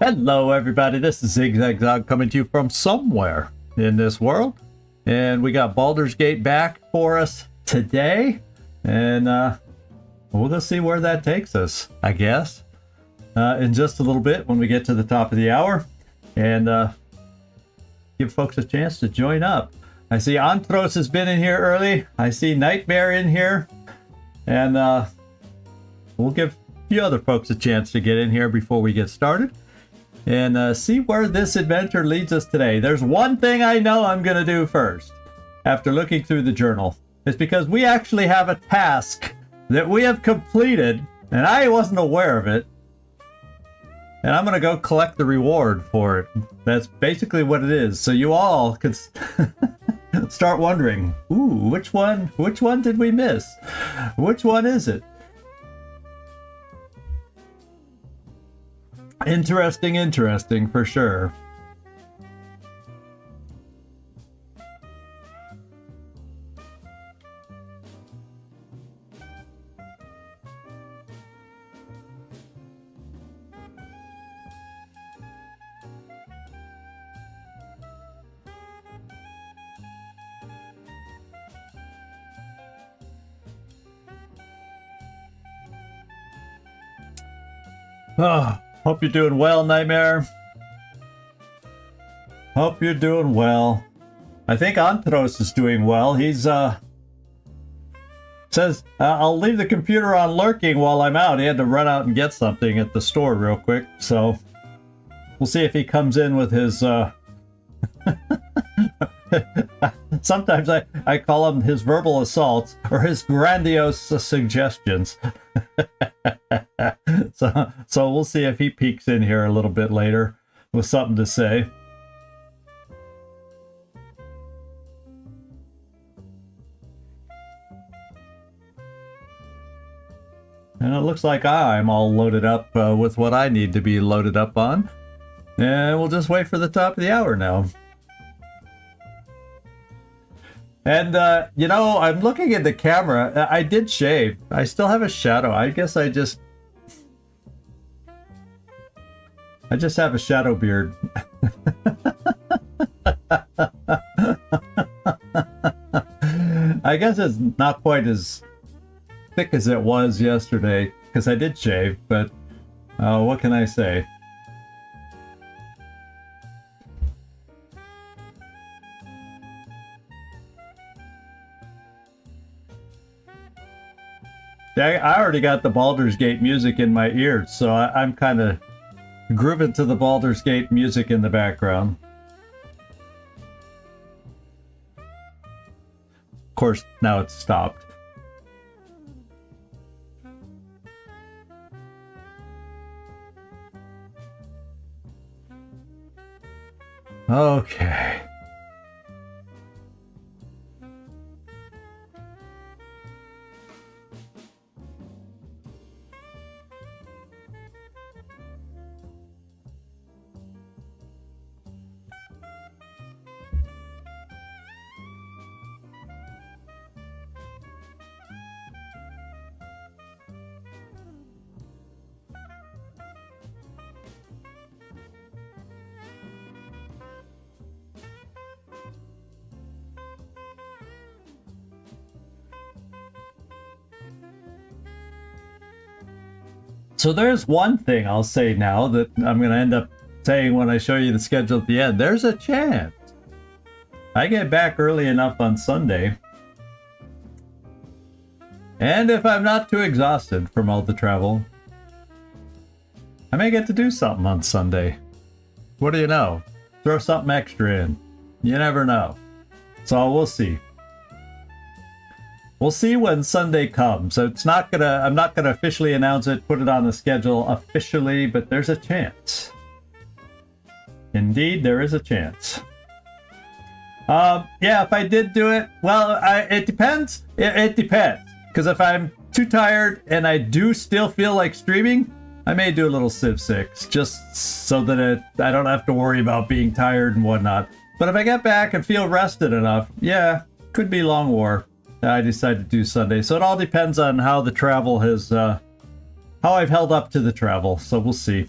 Hello everybody, this is Zigzag coming to you from somewhere in this world. And we got Baldur's Gate back for us today. And we'll just see where that takes us, I guess. In just a little bit when we get to the top of the hour. And give folks a chance to join up. I see Antros has been in here early. I see Nightmare in here. And we'll give a few other folks a chance to get in here before we get started. And see where this adventure leads us today. There's one thing I know I'm going to do first, after looking through the journal. It's because we actually have a task that we have completed, and I wasn't aware of it. And I'm going to go collect the reward for it. That's basically what it is. So you all could start wondering, ooh, which one did we miss? Which one is it? Interesting for sure. Oh. Hope you're doing well, Nightmare. Hope you're doing well. I think Antros is doing well. He's, says, I'll leave the computer on lurking while I'm out. He had to run out and get something at the store real quick, so we'll see if he comes in with his, sometimes I call them his verbal assaults or his grandiose suggestions. So we'll see if he peeks in here a little bit later with something to say. And it looks like I'm all loaded up with what I need to be loaded up on. And we'll just wait for the top of the hour now. And, you know, I'm looking at the camera. I did shave. I still have a shadow. I guess I just have a shadow beard. I guess it's not quite as thick as it was yesterday, because I did shave, but what can I say? I already got the Baldur's Gate music in my ears, so I'm kind of grooving to the Baldur's Gate music in the background. Of course, now it's stopped. Okay. So there's one thing I'll say now that I'm going to end up saying when I show you the schedule at the end. There's a chance I get back early enough on Sunday. And if I'm not too exhausted from all the travel, I may get to do something on Sunday. What do you know? Throw something extra in. You never know. So we'll see. We'll see when Sunday comes. So I'm not gonna officially announce it, put it on the schedule officially, but there's a chance. Indeed, there is a chance. Yeah, if I did do it, well, it depends. It depends. Because if I'm too tired and I do still feel like streaming, I may do a little Civ 6, just so that I don't have to worry about being tired and whatnot. But if I get back and feel rested enough, yeah, could be Long War. I decided to do Sunday. So it all depends on how the travel has, how I've held up to the travel. So we'll see.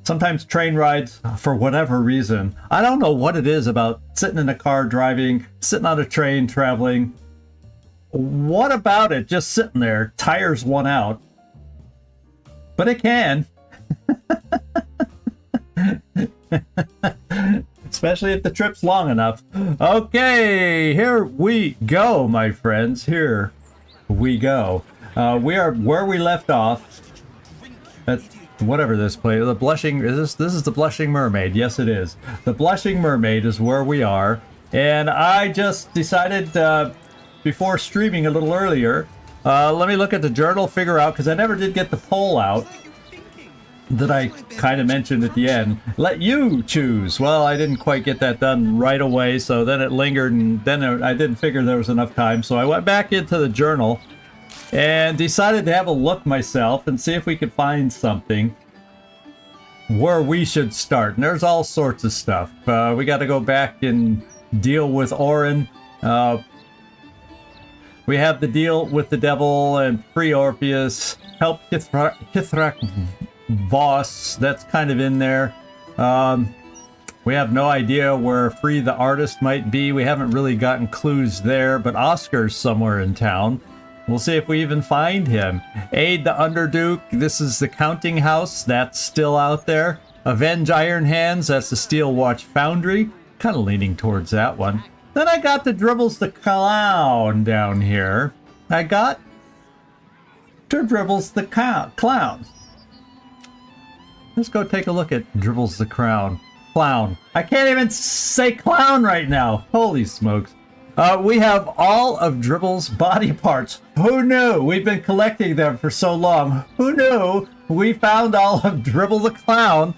sometimes train rides, for whatever reason, I don't know what it is about sitting in a car driving, sitting on a train traveling. What about it just sitting there tires one out? But it can. Especially if the trip's long enough. Okay, here we go, my friends. Here we go. We are where we left off. At whatever this place, the blushing, this is the Blushing Mermaid. Yes, it is. The Blushing Mermaid is where we are. And I just decided before streaming a little earlier, let me look at the journal, figure out, because I never did get the poll out that I kind of mentioned at the end. Let you choose. Well, I didn't quite get that done right away, so then it lingered, and then I didn't figure there was enough time, so I went back into the journal and decided to have a look myself and see if we could find something where we should start. And there's all sorts of stuff. We got to go back and deal with Orin. We have the deal with the devil and free Orpheus. Help Kithrak Voss, that's kind of in there. We have no idea where Free the Artist might be. We haven't really gotten clues there, but Oscar's somewhere in town. We'll see if we even find him. Aid the Underduke, this is the Counting House, that's still out there. Avenge Iron Hands, that's the Steel Watch Foundry. Kind of leaning towards that one. Then I got the Dribbles the Clown down here. I got Dribbles the Clown. Let's go take a look at Dribbles the Clown. I can't even say clown right now. Holy smokes. We have all of Dribble's body parts. Who knew? We've been collecting them for so long. Who knew? We found all of Dribble the Clown,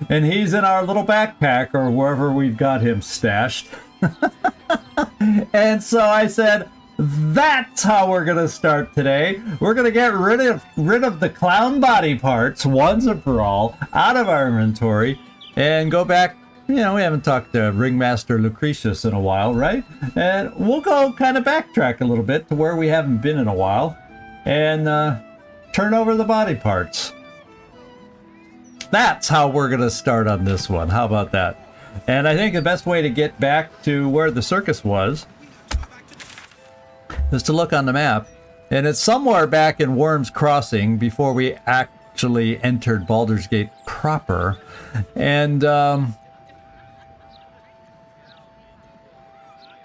and he's in our little backpack or wherever we've got him stashed. And so I said, that's how we're gonna start today. We're gonna get rid of the clown body parts once and for all out of our inventory and go back. You know, we haven't talked to Ringmaster Lucretius in a while, right? And we'll go kind of backtrack a little bit to where we haven't been in a while and turn over the body parts. That's how we're gonna start on this one. How about that? And I think the best way to get back to where the circus was is to look on the map. And it's somewhere back in Worm's Crossing before we actually entered Baldur's Gate proper. And I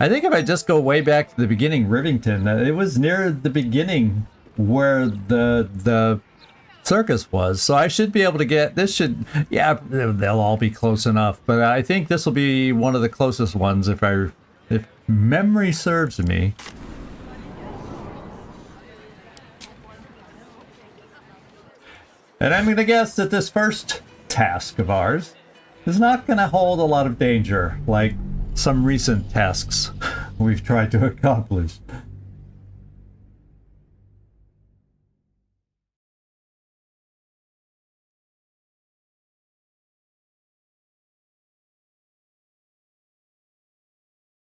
think if I just go way back to the beginning, Rivington, it was near the beginning where the circus was. So I should be able to get, this should, yeah, they'll all be close enough. But I think this will be one of the closest ones if memory serves me. And I'm going to guess that this first task of ours is not going to hold a lot of danger like some recent tasks we've tried to accomplish.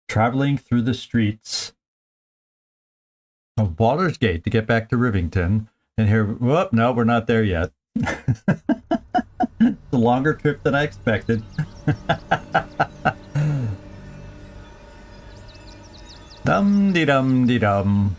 Traveling through the streets of Baldur's Gate to get back to Rivington. And here, whoop, no, we're not there yet. It's a longer trip than I expected. Dum-de-dum-de-dum.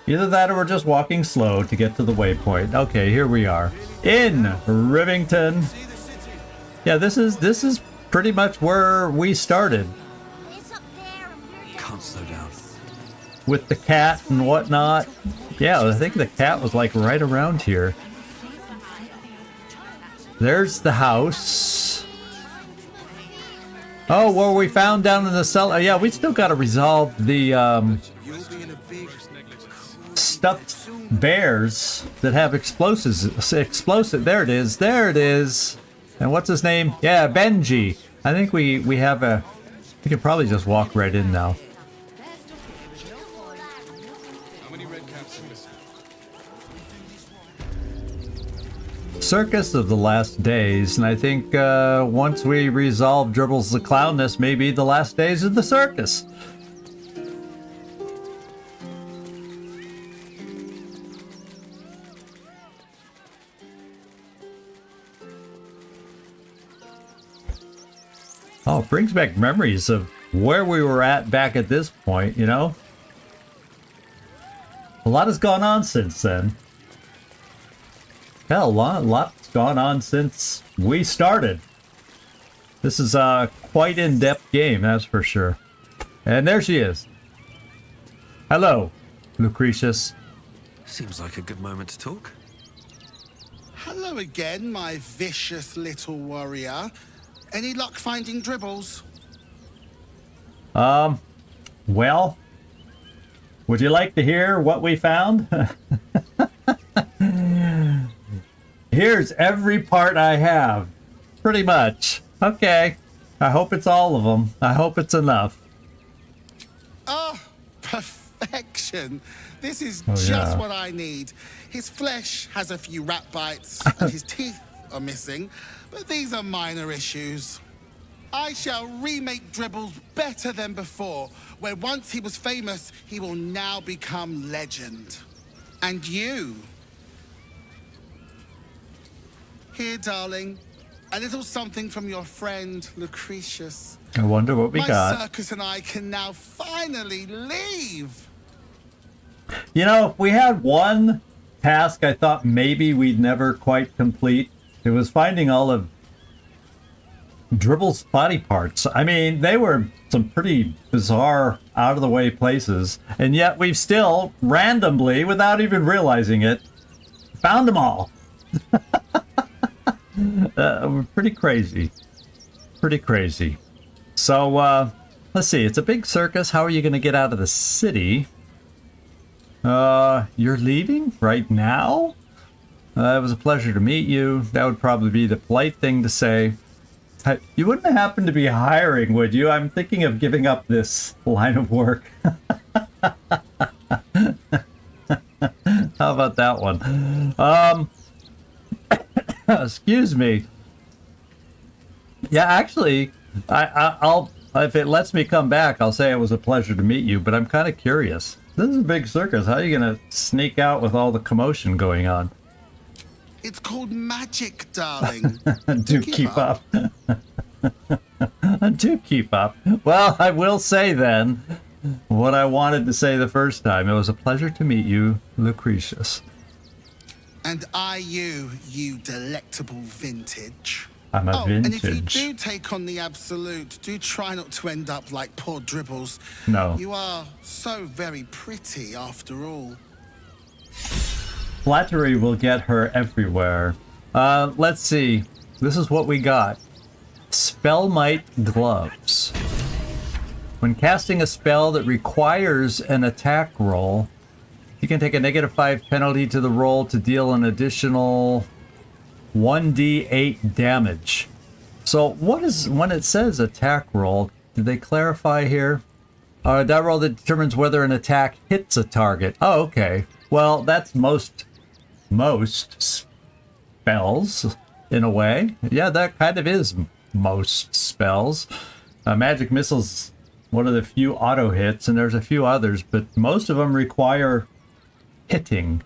Either that or we're just walking slow to get to the waypoint. Okay, here we are. In Rivington. Yeah, this is pretty much where we started. Can't slow down. With the cat and whatnot. Yeah, I think the cat was like right around here. There's the house. Oh, well, we found down in the cellar. Yeah, we still got to resolve the stuffed bears that have explosives. There it is. There it is. And what's his name? Yeah, Benji. I think we have a... We can probably just walk right in now. Circus of the Last Days, and I think once we resolve Dribbles the Clown, this may be the last days of the circus. Oh, it brings back memories of where we were at back at this point, you know? A lot has gone on since then. Hell, a lot's gone on since we started. This is a quite in-depth game, that's for sure. And there she is. Hello, Lucretius. Seems like a good moment to talk. Hello again, my vicious little warrior. Any luck finding dribbles? Well, would you like to hear what we found? Here's every part I have. Pretty much. Okay. I hope it's all of them. I hope it's enough. Oh, perfection. This is Oh, just yeah. what I need. His flesh has a few rat bites and his teeth are missing, but these are minor issues. I shall remake Dribbles better than before, where once he was famous, he will now become legend. And you? Here, darling, a little something from your friend, Lucretius. I wonder what we My got. circus and I can now finally leave. You know, if we had one task I thought maybe we'd never quite complete, it was finding all of Dribble's body parts. I mean, they were some pretty bizarre, out-of-the-way places, and yet we've still, randomly, without even realizing it, found them all. Pretty crazy. Pretty crazy. So, let's see. It's a big circus. How are you going to get out of the city? You're leaving right now? It was a pleasure to meet you. That would probably be the polite thing to say. You wouldn't happen to be hiring, would you? I'm thinking of giving up this line of work. How about that one? Excuse me. Yeah, actually, I'll if it lets me come back, I'll say it was a pleasure to meet you, but I'm kind of curious. This is a big circus. How are you going to sneak out with all the commotion going on? It's called magic, darling. Do keep up. Do keep up. Well, I will say then what I wanted to say the first time. It was a pleasure to meet you, Lucretius. And I you delectable vintage. I'm a vintage. And if you do take on the absolute, do try not to end up like poor Dribbles. No. You are so very pretty after all. Flattery will get her everywhere. Let's see. This is what we got. Spellmite gloves. When casting a spell that requires an attack roll, you can take a -5 penalty to the roll to deal an additional 1d8 damage. So what is, when it says attack roll, did they clarify here? That roll that determines whether an attack hits a target. Oh, okay. Well, that's most spells, in a way. Yeah, that kind of is most spells. Magic Missile's one of the few auto hits, and there's a few others, but most of them require hitting.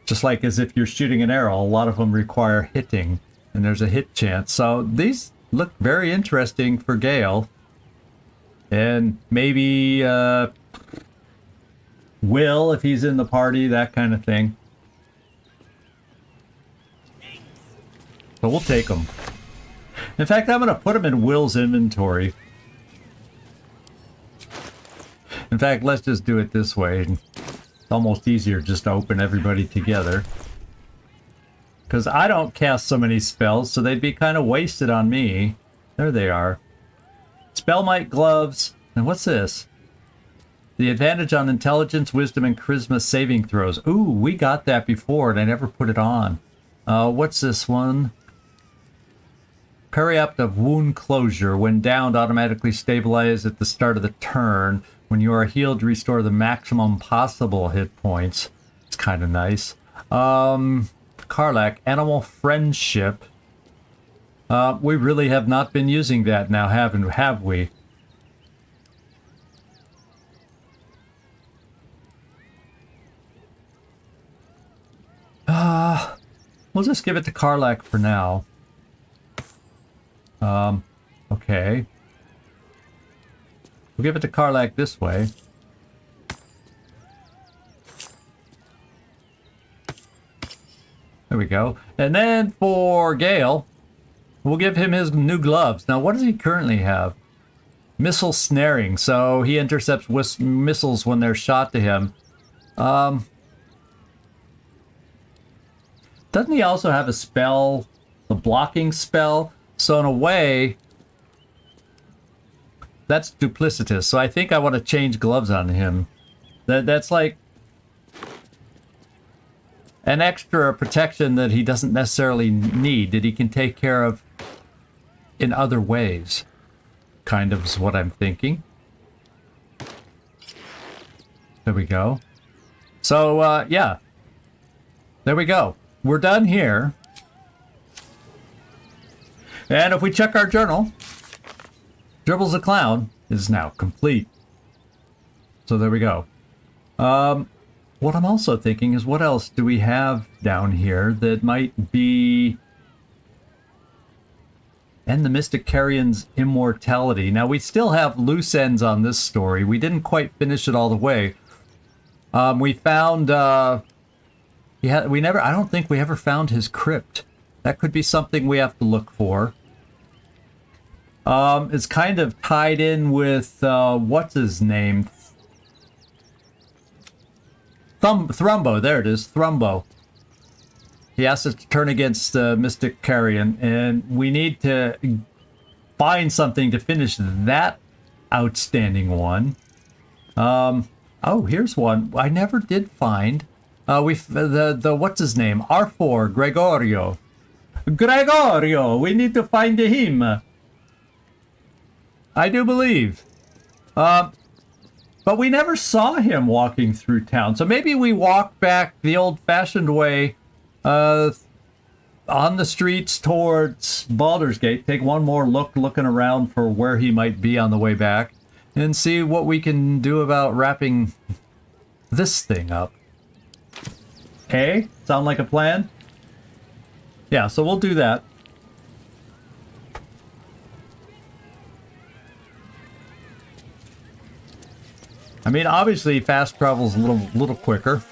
Just like as if you're shooting an arrow, a lot of them require hitting, and there's a hit chance. So these look very interesting for Gale. And maybe Will, if he's in the party, that kind of thing. So we'll take them. In fact, I'm going to put them in Will's inventory. In fact, let's just do it this way. It's almost easier just to open everybody together. Because I don't cast so many spells, so they'd be kind of wasted on me. There they are. Spellmite gloves. And what's this? The advantage on intelligence, wisdom, and charisma saving throws. Ooh, we got that before, and I never put it on. What's this one? Periapt of wound closure. When downed, automatically stabilize at the start of the turn. When you are healed, restore the maximum possible hit points. It's kind of nice. Karlak, animal friendship. We really have not been using that now, have we? We'll just give it to Karlak for now. Okay. We'll give it to Karlak this way. There we go. And then for Gale, we'll give him his new gloves. Now, what does he currently have? Missile snaring. So he intercepts missiles when they're shot to him. Doesn't he also have a spell, a blocking spell? So in a way, that's duplicitous. So I think I want to change gloves on him. That's like an extra protection that he doesn't necessarily need, that he can take care of in other ways. Kind of is what I'm thinking. There we go. So, yeah. There we go. We're done here. And if we check our journal, Dribbles the Clown is now complete. So there we go. What I'm also thinking is, what else do we have down here that might be... End the Mystic Carrion's immortality. Now, we still have loose ends on this story. We didn't quite finish it all the way. We found... I don't think we ever found his crypt. That could be something we have to look for. It's kind of tied in with, what's his name? Thrumbo, there it is, Thrumbo. He asked us to turn against Mystic Carrion, and we need to find something to finish that outstanding one. Oh, here's one I never did find. What's his name? R4, Gregorio. Gregorio, we need to find him. I do believe. But we never saw him walking through town. So maybe we walk back the old-fashioned way on the streets towards Baldur's Gate. Take one more looking around for where he might be on the way back. And see what we can do about wrapping this thing up. Hey, sound like a plan? Yeah, so we'll do that. I mean, obviously, fast travel's a little quicker,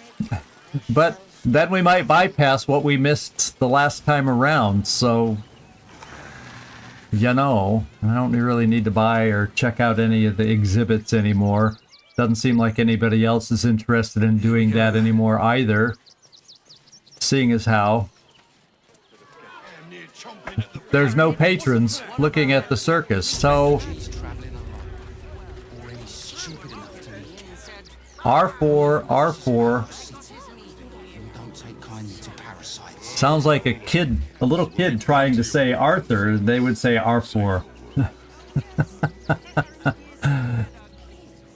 but then we might bypass what we missed the last time around. So, you know, I don't really need to buy or check out any of the exhibits anymore. Doesn't seem like anybody else is interested in doing that anymore either. Seeing as how there's no patrons looking at the circus, so R4 sounds like a little kid trying to say Arthur. They would say R4.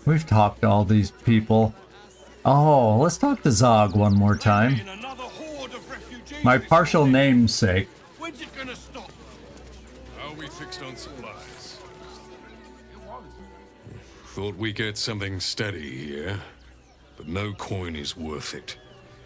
We've talked to all these people. Oh, let's talk to Zog one more time. My partial namesake. When's it gonna stop? Are we fixed on supplies? Thought we get something steady here, but no coin is worth it.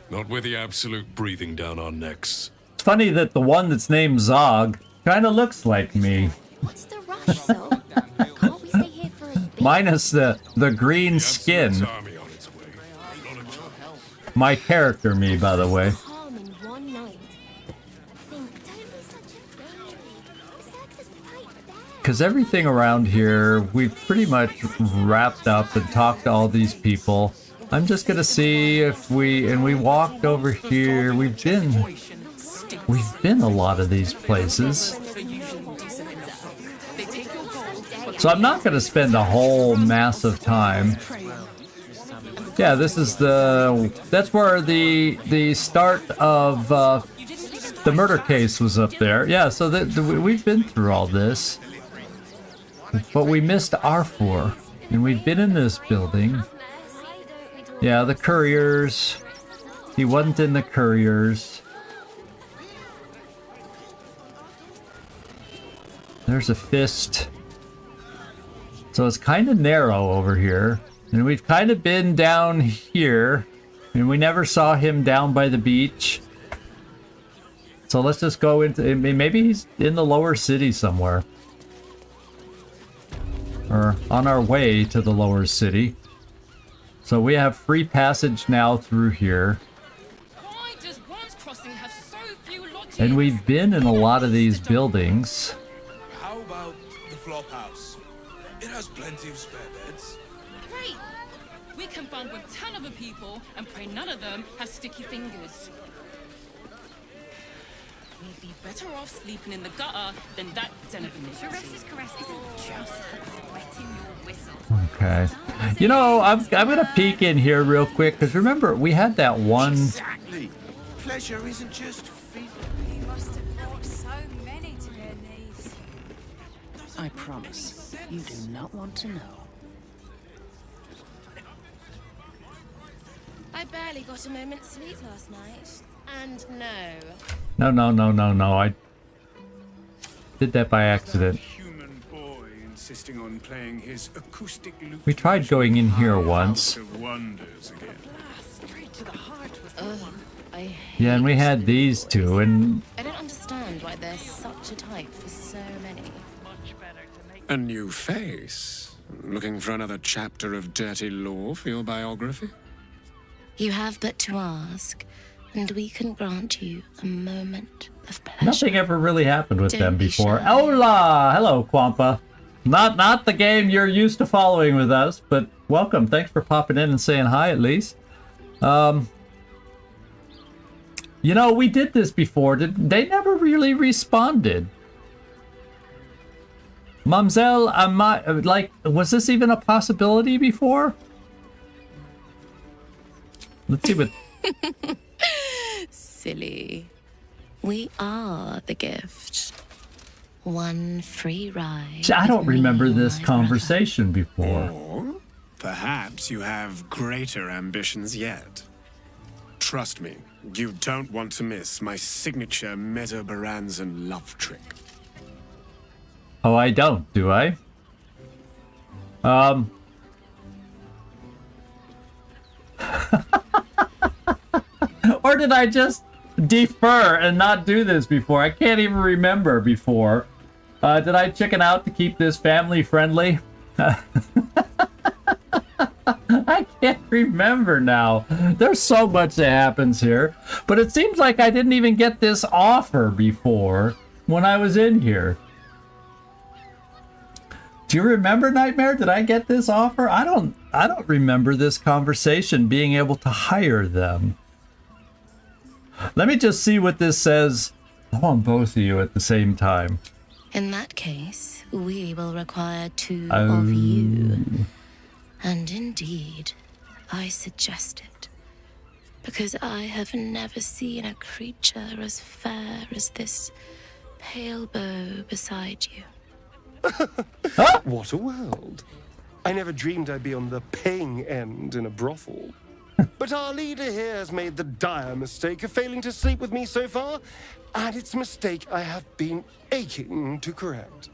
Not with the absolute breathing down our necks. It's funny that the one that's named Zog kind of looks like me. What's the rush, though? Can't we stay here for a bit? Minus the green skin. Army on its way. Not a chance. My character me, by the way. Calm in one night. Think, don't be such a baby. Sex is right there. Because everything around here, we've pretty much wrapped up and talked to all these people. I'm just gonna see if we walked over here. We've been a lot of these places. So I'm not gonna spend a whole mass of time. Yeah, this is that's where the start of the murder case was up there. Yeah, so we've been through all this. But we missed R4, and we've been in this building. Yeah, the couriers. He wasn't in the couriers. There's a fist. So it's kind of narrow over here. And we've kind of been down here. And we never saw him down by the beach. So let's just go into... Maybe he's in the lower city somewhere. or on our way to the lower city. So we have free passage now through here. Why does Worms Crossing have so few lodgings? And we've been in a lot of these buildings. How about the flop house? It has plenty of spare beds. Great! We can bunk with 10 other people and pray none of them have sticky fingers. We'd be better off sleeping in the gutter than that den of iniquity. Caresses caress isn't just wetting your whistle. Okay. You know, I'm gonna peek in here real quick, because remember, we had that one... Exactly. Pleasure isn't just physical. You must have brought so many to their knees. I promise, you do not want to know. I barely got a moment's sleep last night. And no. No. I did that by accident. Human boy insisting on playing his acoustic lute. We tried going in here once. House of Wonders again. Yeah, and we had these two, and I don't understand why there's such a type for so many. A new face? Looking for another chapter of dirty lore for your biography? You have but to ask, and we can grant you a moment of pleasure. nothing ever really happened with Don't them be before. shy. Hola! Hello, Quampa. Not the game you're used to following with us, but welcome. Thanks for popping in and saying hi, at least. You know, we did this before. They never really responded. Mamzelle, was this even a possibility before? Let's see what... Silly. We are the gift. One free ride. I don't with me remember and this my conversation before. Or perhaps you have greater ambitions yet. Trust me, you don't want to miss my signature Mezzo-Baranzan love trick. Oh, I don't, do I? Or did I just defer and not do this before? I can't even remember before. Did I chicken out to keep this family friendly? I can't remember now. There's so much that happens here. But it seems like I didn't even get this offer before when I was in here. Do you remember, Nightmare? Did I get this offer? I don't remember this conversation being able to hire them. Let me just see what this says. I want both of you at the same time. In that case, we will require two of you. And indeed, I suggest it. Because I have never seen a creature as fair as this pale bow beside you. What a world. I never dreamed I'd be on the paying end in a brothel. But our leader here has made the dire mistake of failing to sleep with me so far, and it's a mistake I have been aching to correct.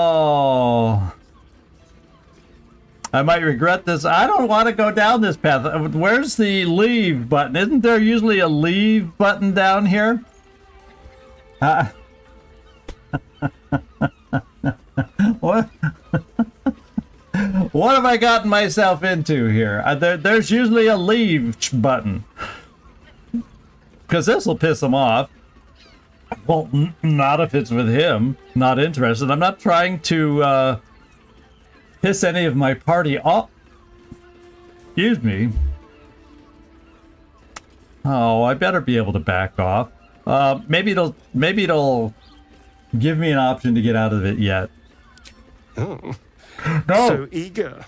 Oh. I might regret this. I don't want to go down this path. Where's the leave button? Isn't there usually a leave button down here? What? What have I gotten myself into here? There's usually a leave button. Because this will piss him off. Well, not if it's with him. Not interested. I'm not trying to piss any of my party off. Excuse me. Oh, I better be able to back off. Maybe it'll give me an option to get out of it yet. Oh, No. so eager.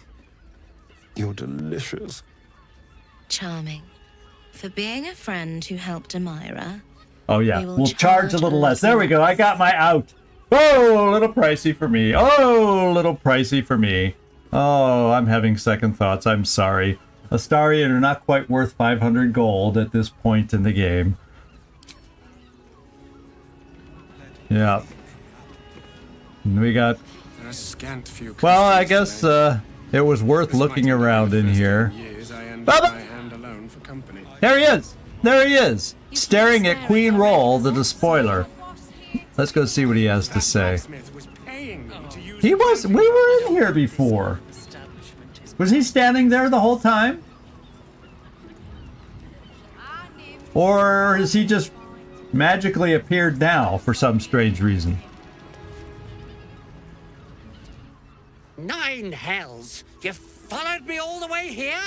You're delicious. Charming. For being a friend who helped Amira. Oh yeah, We will we'll charge a charge little a less. There we go. I got my out. Oh, a little pricey for me. Oh, a little pricey for me. Oh, I'm having second thoughts. I'm sorry. Astarian are not quite worth 500 gold at this point in the game. Yeah. And we got... There are scant few Well, I Christians guess today. it was worth This looking might have been around the in first here. time in years I ended Baba! my hand alone for company. There he is. There he is, staring at Queen Roll, the despoiler. Let's go see what he has to say. We were in here before. Was he standing there the whole time? Or has he just magically appeared now for some strange reason? 9 hells! You followed me all the way here?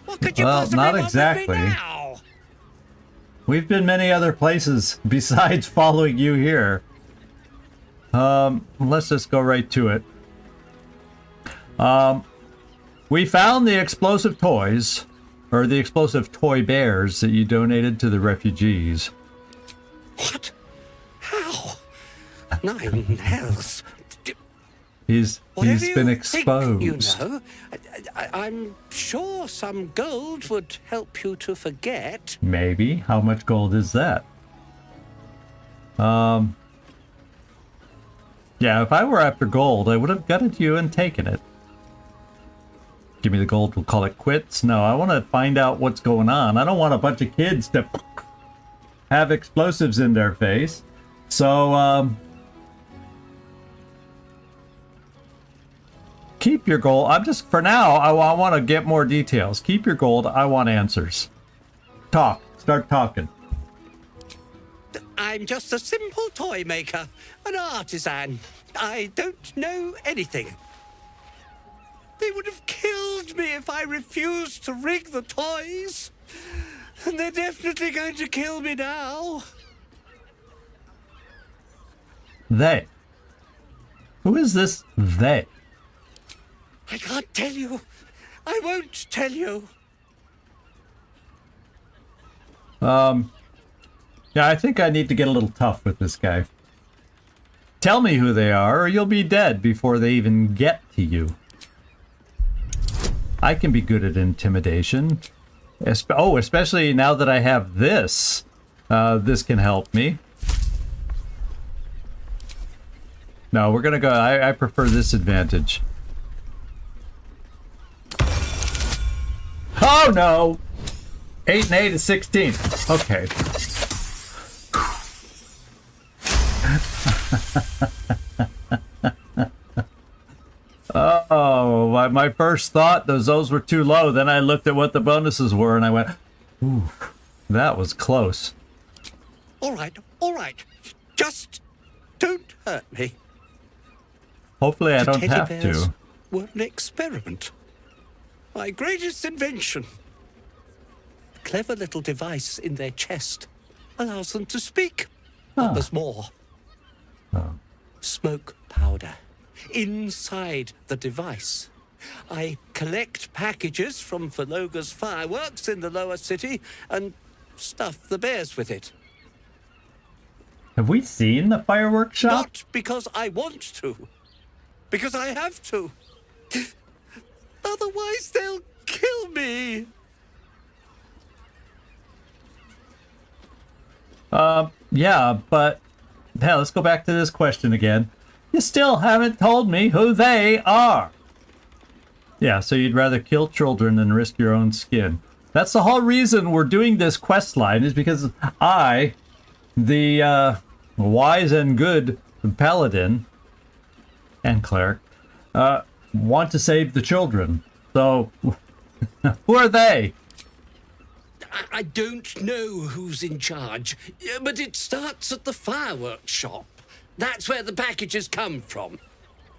What could you Well, possibly not want exactly. with me now? We've been many other places besides following you here. Let's just go right to it. We found the explosive toys, or the explosive toy bears that you donated to the refugees. What? How? 9 hells. He's Whatever been you exposed. think, you know, I'm sure some gold would help you to forget. Maybe. How much gold is that? Yeah, if I were after gold, I would have gutted you and taken it. Give me the gold, we'll call it quits. No, I want to find out what's going on. I don't want a bunch of kids to have explosives in their face. So, keep your gold. For now, I want to get more details. Keep your gold. I want answers. Talk. Start talking. I'm just a simple toy maker, an artisan. I don't know anything. They would have killed me if I refused to rig the toys. And they're definitely going to kill me now. They. Who is this they? I can't tell you. I won't tell you. Yeah, I think I need to get a little tough with this guy. Tell me who they are, or you'll be dead before they even get to you. I can be good at intimidation. Especially now that I have this. This can help me. No, we're gonna go... I prefer this advantage. Oh, no! 8 and 8 is 16. Okay. Oh, my first thought, those were too low. Then I looked at what the bonuses were and I went, ooh, that was close. All right. Just don't hurt me. Hopefully I The don't teddy have bears to. were an experiment. My greatest invention. A clever little device in their chest allows them to speak. But there's more. Smoke powder inside the device. I collect packages from Verloga's fireworks in the lower city and stuff the bears with it. Have we seen the fireworks shop? Not because I want to. Because I have to. Otherwise they'll kill me. Yeah, but... Hell, let's go back to this question again. You still haven't told me who they are. Yeah, so you'd rather kill children than risk your own skin. That's the whole reason we're doing this quest line, is because I, the wise and good paladin and cleric, want to save the children. So, who are they? I don't know who's in charge, but it starts at the fireworks shop. That's where the packages come from.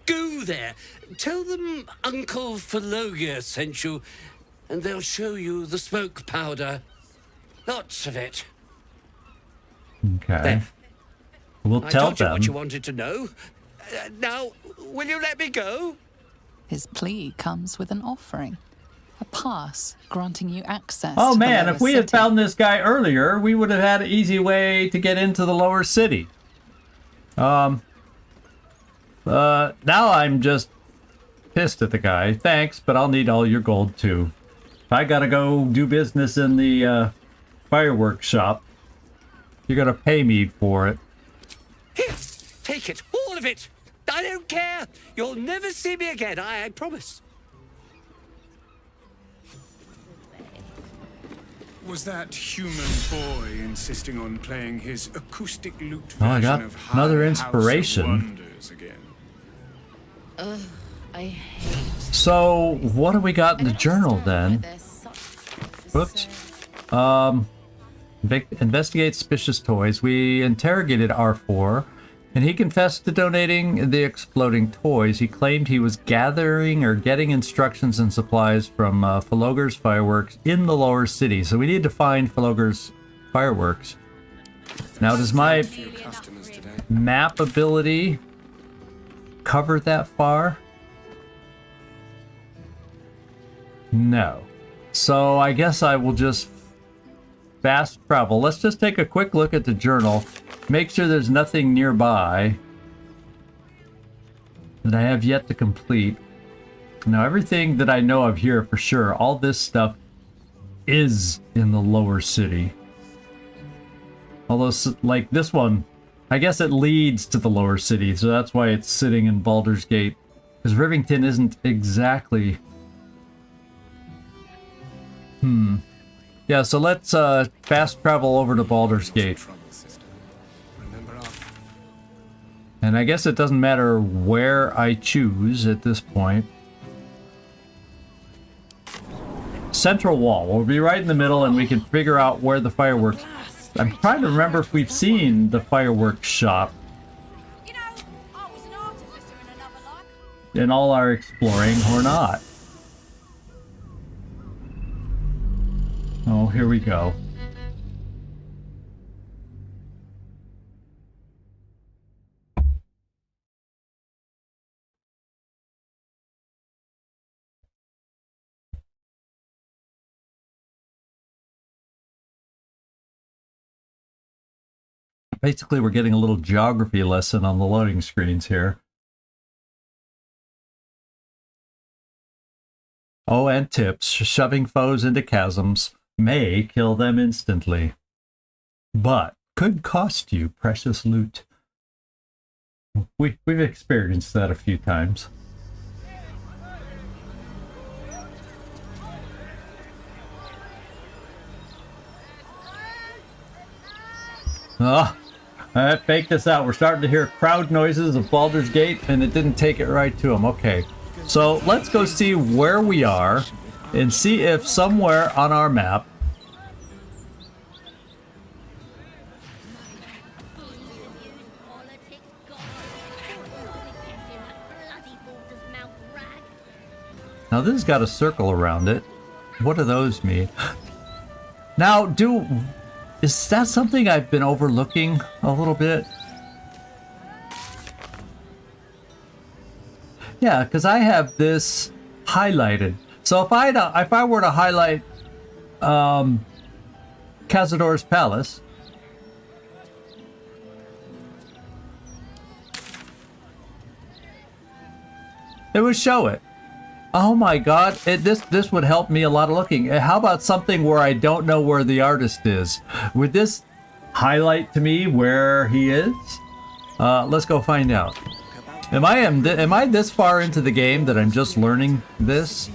Go there, tell them Uncle Verloga sent you, and they'll show you the smoke powder. Lots of it. Okay. There. We'll I tell told you them. what you wanted to know. Now, will you let me go? His plea comes with an offering. A pass granting you access Oh to man, the if we lower had city. found this guy earlier, we would have had an easy way to get into the lower city. Now I'm just pissed at the guy. Thanks, but I'll need all your gold too. If I gotta go do business in the fireworks shop, you're gonna pay me for it. Here, take it, all of it. I don't care. You'll never see me again, I promise. Was that human boy insisting on playing his acoustic lute Oh, I version got of another High House of inspiration. Wonders again? Ugh, I hate. So, what do we got in the journal then? Whoops. Investigate suspicious toys. We interrogated R4, and he confessed to donating the exploding toys. He claimed he was gathering or getting instructions and supplies from Faloger's fireworks in the lower city. So we need to find Faloger's fireworks. Now, does my map ability cover that far? No. So I guess I will just fast travel. Let's just take a quick look at the journal. Make sure there's nothing nearby that I have yet to complete. Now, everything that I know of here for sure, all this stuff is in the lower city. Although, like this one, I guess it leads to the lower city, so that's why it's sitting in Baldur's Gate. Because Rivington isn't exactly... Yeah, so let's fast travel over to Baldur's Gate. And I guess it doesn't matter where I choose at this point. Central wall. We'll be right in the middle and we can figure out where the fireworks... I'm trying to remember if we've seen the fireworks shop You know, I was an artificer in another life. in all our exploring or not. Oh, here we go. Basically, we're getting a little geography lesson on the loading screens here. Oh, and tips. Shoving foes into chasms may kill them instantly, but could cost you precious loot. We've experienced that a few times. Fake this out. We're starting to hear crowd noises of Baldur's Gate, and it didn't take it right to them. Okay, so let's go see where we are and see if somewhere on our map now this has got a circle around it. What do those mean? Now, is that something I've been overlooking a little bit? Yeah, because I have this highlighted. So if I were to highlight Cazador's Palace, it would show it. Oh my god, this would help me a lot of looking. How about something where I don't know where the artist is? Would this highlight to me where he is? Let's go find out. Am I this far into the game that I'm just learning this?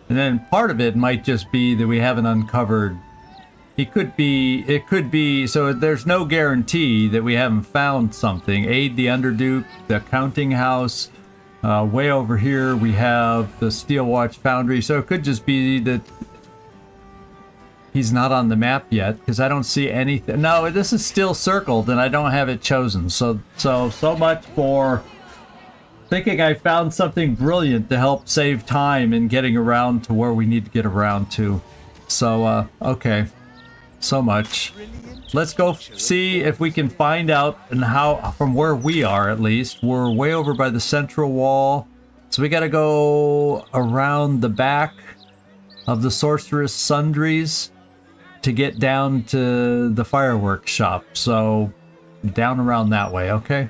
And then part of it might just be that we haven't uncovered. It could be, so there's no guarantee that we haven't found something. Aid the Underduke, the counting house. Way over here we have the Steel Watch Foundry. So it could just be that he's not on the map yet, because I don't see anything. No, this is still circled and I don't have it chosen. So much for thinking I found something brilliant to help save time in getting around to where we need to get around to. So, okay. So much. Let's go see if we can find out and how, from where we are at least. We're way over by the central wall. So we gotta go around the back of the Sorceress Sundries to get down to the fireworks shop. So down around that way, okay?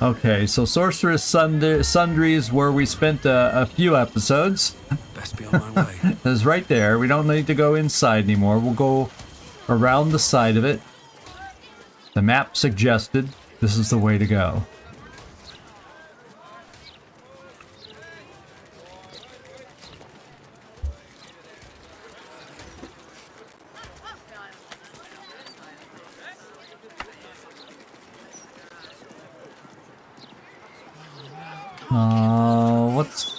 Okay, so Sorceress Sundries, where we spent a few episodes. Best be on my way. Is right there. We don't need to go inside anymore. We'll go around the side of it. The map suggested this is the way to go.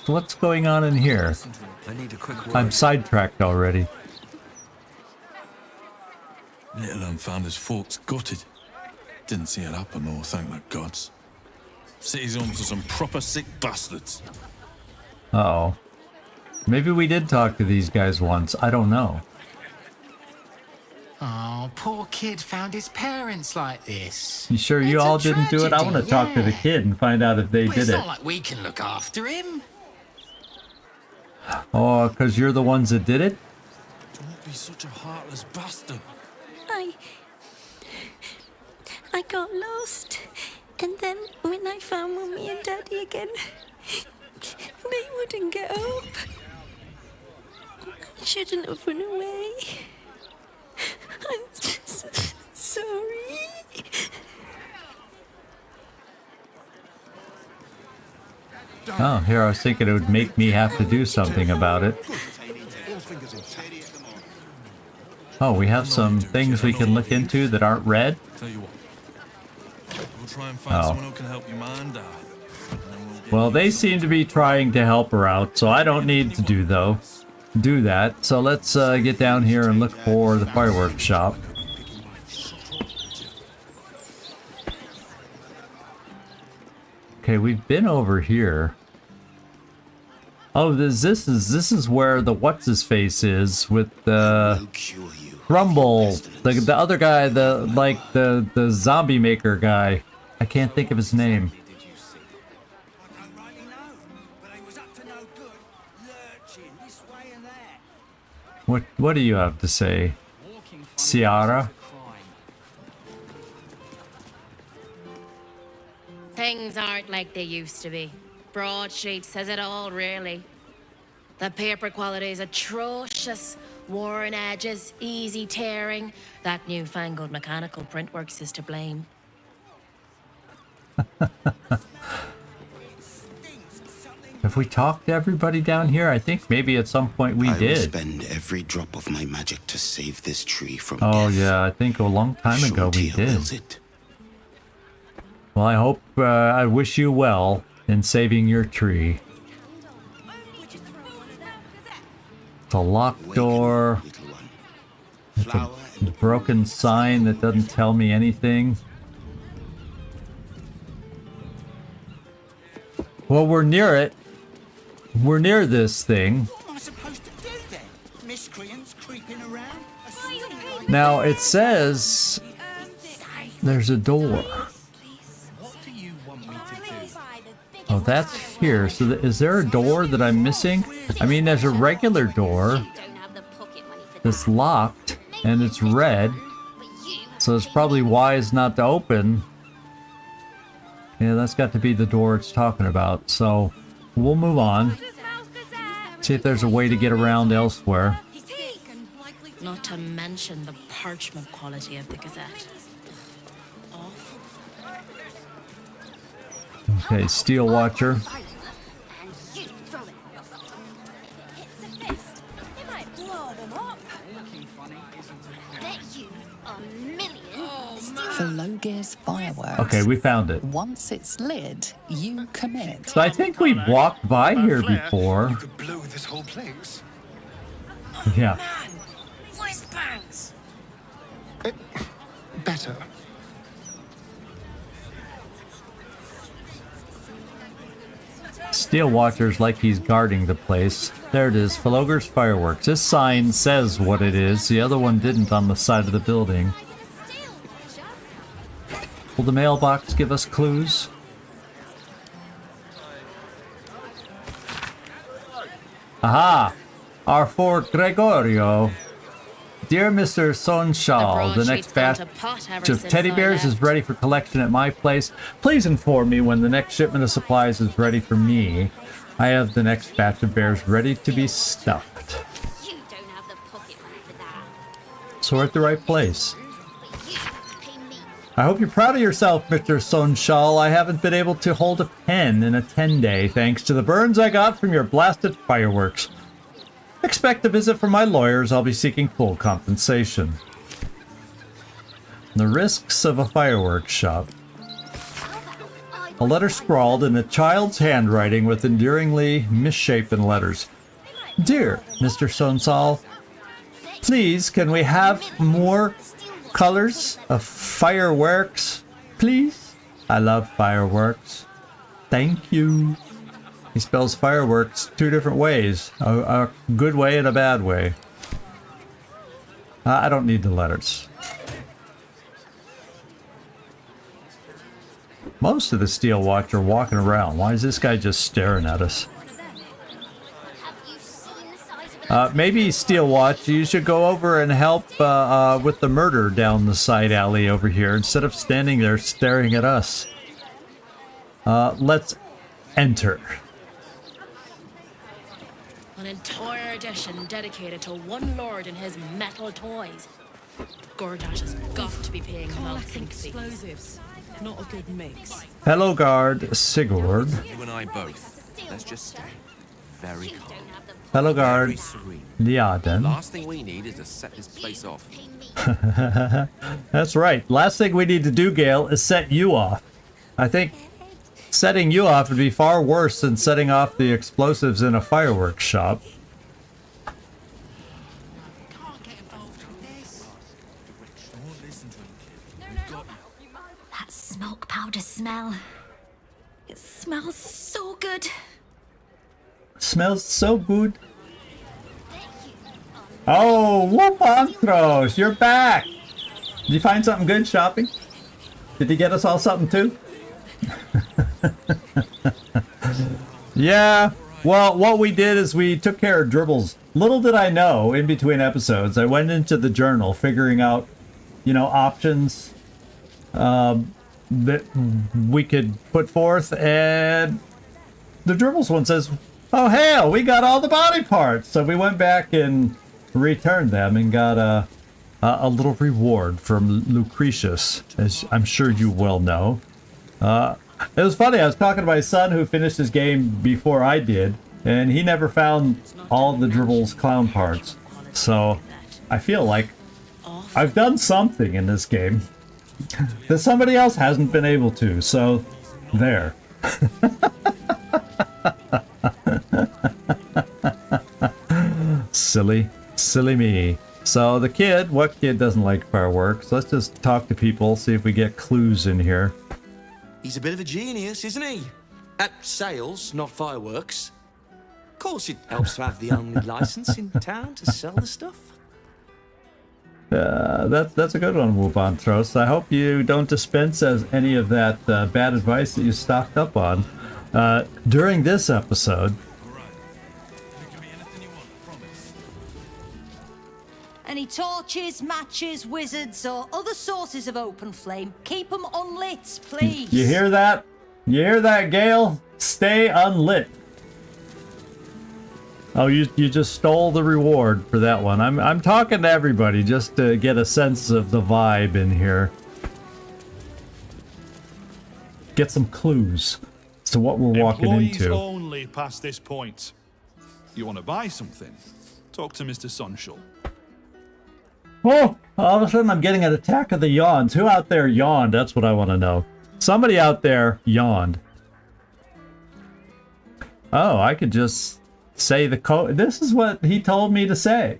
What's going on in here? I'm sidetracked already. Little un found his forks gutted. Didn't see it happen, or thank the gods. City's home to some proper sick bastards. Uh-oh. Maybe we did talk to these guys once. I don't know. Oh, poor kid found his parents like this. You sure you all didn't do it? I want to talk to the kid and find out if they did it. It's not like we can look after him. Oh, because you're the ones that did it? Don't be such a heartless bastard. I got lost. And then when I found Mummy and Daddy again, they wouldn't get up. I shouldn't have run away. I'm just sorry. Oh, here I was thinking it would make me have to do something about it. Oh, we have some things we can look into that aren't red? Oh. Well, they seem to be trying to help her out, so I don't need to do that. So let's get down here and look for the fireworks shop. Okay, we've been over here. Oh, this is where the what's his face is with the Rumble, the other guy, the zombie maker guy. I can't think of his name. What do you have to say, Ciara? Things aren't like they used to be. Broadsheet says it all, really. The paper quality is atrocious. Worn edges, easy tearing. That newfangled mechanical printworks is to blame. Have we talked to everybody down here? I think maybe at some point we did. I will spend every drop of my magic to save this tree from Oh death. yeah, I think a long time ago we did. Well, I hope, I wish you well in saving your tree. It's a locked door. It's a broken sign that doesn't tell me anything. Well, we're near it. We're near this thing. What am I supposed to do then? Miscreants creeping around? Now, it says there's a door. Oh, that's here. So is there a door that I'm missing? I mean, there's a regular door that's locked and it's red. So it's probably wise not to open. Yeah, that's got to be the door it's talking about. So we'll move on. See if there's a way to get around elsewhere. Not to mention the parchment quality of the Gazette. Okay, Steel Watcher. For low gear's fireworks. Okay, we found it. Once it's lit, you commit. So I think we've walked by here before. You could blow this whole place. Yeah. Whispers. Better. Steel Watcher's like he's guarding the place. There it is, Philogre's Fireworks. This sign says what it is. The other one didn't on the side of the building. Will the mailbox give us clues? Aha! Our Fort Gregorio. Dear Mr. Sonshal, the next batch of teddy bears is ready for collection at my place. Please inform me when the next shipment of supplies is ready for me. I have the next batch of bears ready to be stuffed. So we're at the right place. I hope you're proud of yourself, Mr. Sonshal. I haven't been able to hold a pen in a 10-day thanks to the burns I got from your blasted fireworks. Expect a visit from my lawyers. I'll be seeking full compensation. The risks of a fireworks shop. A letter scrawled in a child's handwriting with endearingly misshapen letters. Dear Mr. Sonshal, please, can we have more colors of fireworks, please? I love fireworks. Thank you. He spells fireworks 2 different ways. A good way and a bad way. I don't need the letters. Most of the Steel Watch are walking around. Why is this guy just staring at us? Maybe Steel Watch, you should go over and help with the murder down the side alley over here instead of standing there staring at us. Let's enter. An entire edition dedicated to one lord and his metal toys. Gordash has got to be paying melting explosives. Not a good mix. Hello, guard Sigurd. You and I both. Let's just stay very calm. Hello, guard Liaden. Last thing we need is to set this place off. That's right. Last thing we need to do, Gale, is set you off. I think setting you off would be far worse than setting off the explosives in a fireworks shop. That smoke powder smell. It smells so good. Smells so good. Oh, Whoopantros, you're back. Did you find something good shopping? Did you get us all something too? Yeah, well, what we did is we took care of dribbles. Little did I know, in between episodes, I went into the journal figuring out, you know, options that we could put forth, and the dribbles one says, oh hell, we got all the body parts. So we went back and returned them and got a little reward from Lucretius, as I'm sure you well know. It was funny, I was talking to my son who finished his game before I did, and he never found all the dribbles clown parts. So I feel like I've done something in this game that somebody else hasn't been able to, so there. Silly me. So the kid, what kid doesn't like fireworks? Let's just talk to people, see if we get clues in here. He's a bit of a genius, isn't he? At sales, not fireworks. Of course it helps to have the only license in town to sell the stuff. That's a good one, Wubantros. I hope you don't dispense as any of that bad advice that you stocked up on during this episode. Any torches, matches, wizards, or other sources of open flame, keep them unlit, please. You hear that? You hear that, Gale? Stay unlit. Oh, you just stole the reward for that one. I'm talking to everybody just to get a sense of the vibe in here. Get some clues as to what we're walking Employees into. only past this point. You want to buy something? Talk to Mr. Sonshal. Oh, all of a sudden I'm getting an attack of the yawns. Who out there yawned? That's what I want to know. Somebody out there yawned. Oh, I could just say the code. This is what he told me to say.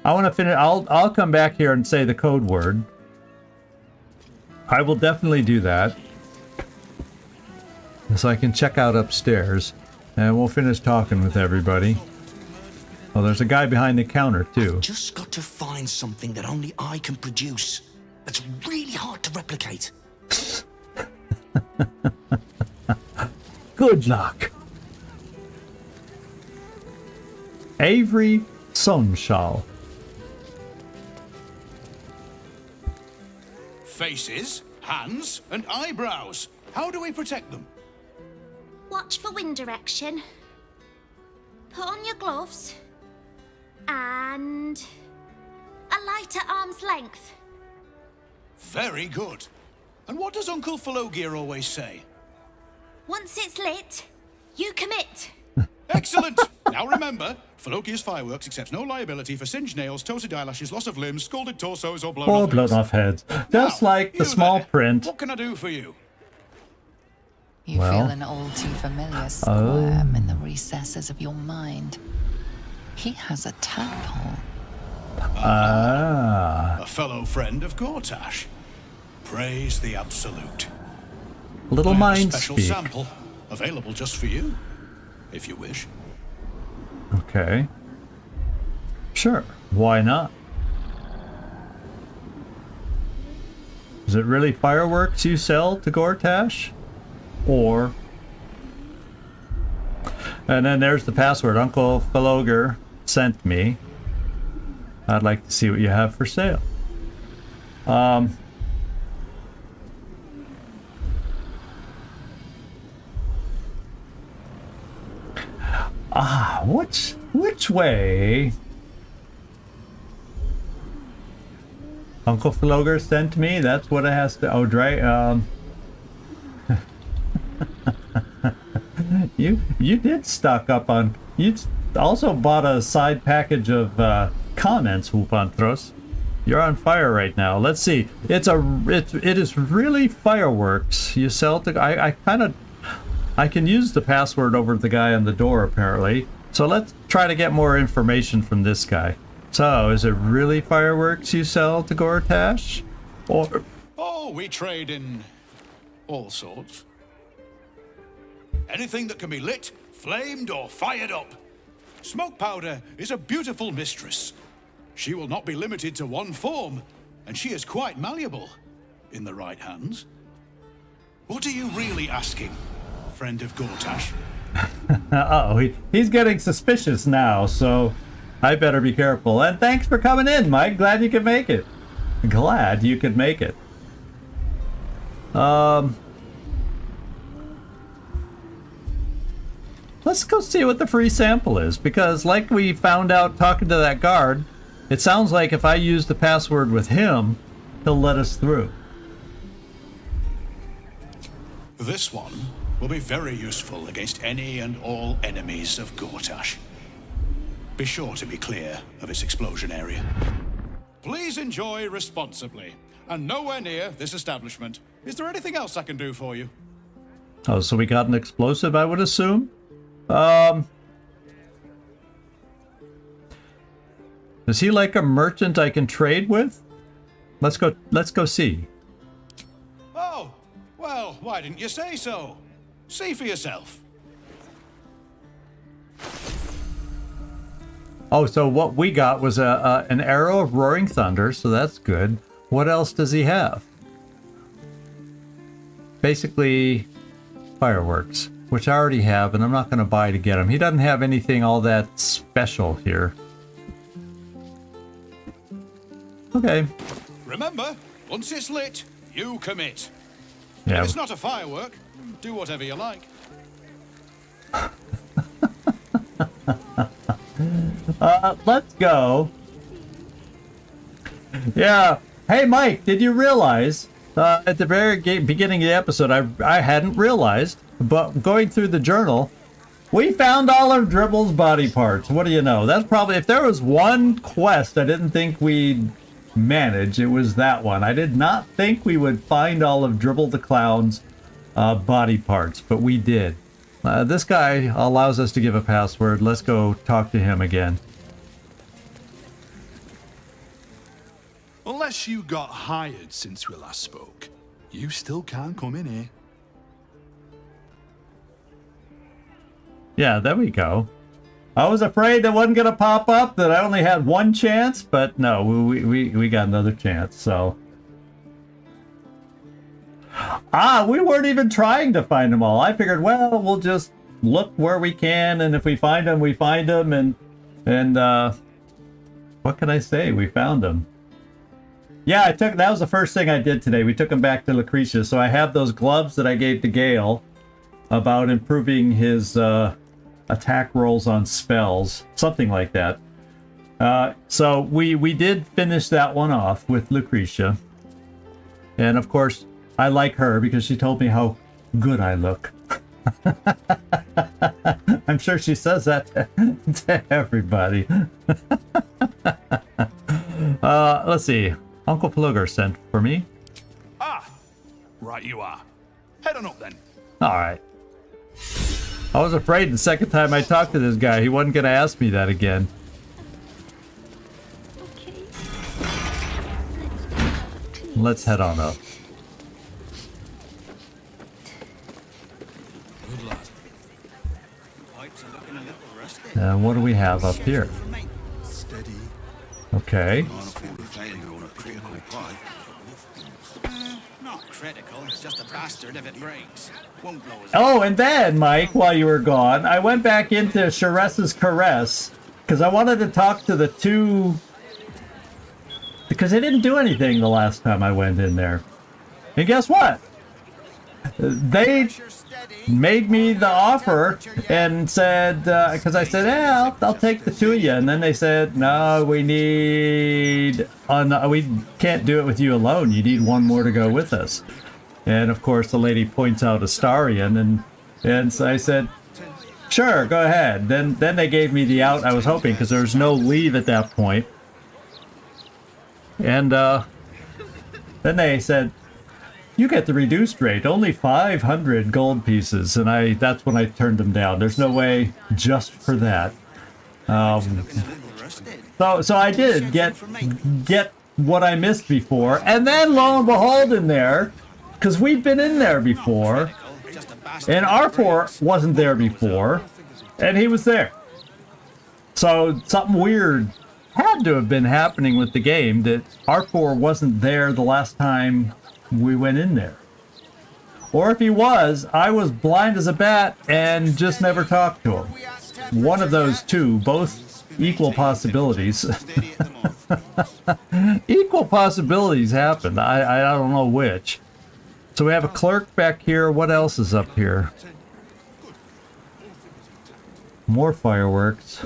I want to finish. I'll come back here and say the code word. I will definitely do that. So I can check out upstairs. And we'll finish talking with everybody. Oh, there's a guy behind the counter, too. I've just got to find something that only I can produce. That's really hard to replicate. Good luck. Avery Sonshal. Faces, hands, and eyebrows. How do we protect them? Watch for wind direction. Put on your gloves. And a light at arm's length. Very good. And what does Uncle Falogir always say? Once it's lit, you commit. Excellent! Now remember, Falogir's Fireworks accepts no liability for singed nails, toasted eyelashes, loss of limbs, scalded torsos, or blown Or off blown heads. off heads. Just like the small print. What can I do for you? You Well. feel an all too familiar squirm in the recesses of your mind. He has a tadpole. A fellow friend of Gortash. Praise the Absolute. Little I have mind a special speak. sample available just for you, if you wish. Okay. Sure. Why not? Is it really fireworks you sell to Gortash? Or... And then there's the password Uncle Falogir sent me. I'd like to see what you have for sale. Which way? Uncle Falogir sent me? That's what it has to... Oh, You did stock up on... You also bought a side package of comments, Whoopantros. You're on fire right now. Let's see. It is really fireworks. You sell to... I can use the password over the guy on the door, apparently. So let's try to get more information from this guy. So, is it really fireworks you sell to Gortash? Or... Oh, we trade in all sorts. Anything that can be lit, flamed, or fired up. Smoke powder is a beautiful mistress. She will not be limited to one form, and she is quite malleable in the right hands. What are you really asking, friend of Gortash? Uh-oh, he's getting suspicious now, so I better be careful. And thanks for coming in, Mike. Glad you could make it. Glad you could make it. Let's go see what the free sample is, because like we found out talking to that guard, it sounds like if I use the password with him, he'll let us through. This one will be very useful against any and all enemies of Gortash. Be sure to be clear of its explosion area. Please enjoy responsibly, and nowhere near this establishment. Is there anything else I can do for you? Oh, so we got an explosive, I would assume? Is he like a merchant I can trade with? Let's go see. Oh, well, why didn't you say so? See for yourself. Oh, so what we got was an arrow of roaring thunder, so that's good. What else does he have? Basically, fireworks, which I already have, and I'm not going to buy to get him. He doesn't have anything all that special here. Okay. Remember, once it's lit, you commit. Yeah. If it's not a firework, do whatever you like. Let's go. Yeah. Hey, Mike, did you realize at the very beginning of the episode, I hadn't realized, but going through the journal, we found all of Dribble's body parts. What do you know? That's probably, if there was one quest I didn't think we'd manage, it was that one. I did not think we would find all of Dribble the Clown's body parts, but we did. This guy allows us to give a password. Let's go talk to him again. Unless you got hired since we last spoke, you still can't come in here. Yeah, there we go. I was afraid that wasn't gonna pop up, that I only had one chance, but no, we got another chance, so. We weren't even trying to find them all. I figured, well, we'll just look where we can, and if we find them, we find them, and what can I say? We found them. Yeah, that was the first thing I did today. We took him back to Lucretia, so I have those gloves that I gave to Gale about improving his attack rolls on spells, something like that. So we did finish that one off with Lucretia. And of course, I like her because she told me how good I look. I'm sure she says that to everybody. Let's see. Uncle Plugger sent for me. Ah, right you are. Head on up then. All right. I was afraid the second time I talked to this guy, he wasn't going to ask me that again. Let's head on up. What do we have up here? Okay. Not critical, it's just a bastard if it breaks. Won't blow his Oh, and then, Mike, while you were gone, I went back into Sharess's Caress because I wanted to talk to the two... Because they didn't do anything the last time I went in there. And guess what? They made me the offer and said, because I said, yeah, I'll take the two of you. And then they said, no, we can't do it with you alone. You need one more to go with us. And of course, the lady points out Astarion, and so I said, sure, go ahead. Then they gave me the out I was hoping, because there was no leave at that point. And then they said, you get the reduced rate, only 500 gold pieces, and that's when I turned them down. There's no way just for that. So I did get what I missed before, and then lo and behold in there, because we'd been in there before, and R4 wasn't there before, and he was there. So something weird had to have been happening with the game, that R4 wasn't there the last time we went in there. Or if he was, I was blind as a bat and just never talked to him. One of those two, both equal possibilities. Equal possibilities happened. I don't know which. So we have a clerk back here. What else is up here? More fireworks.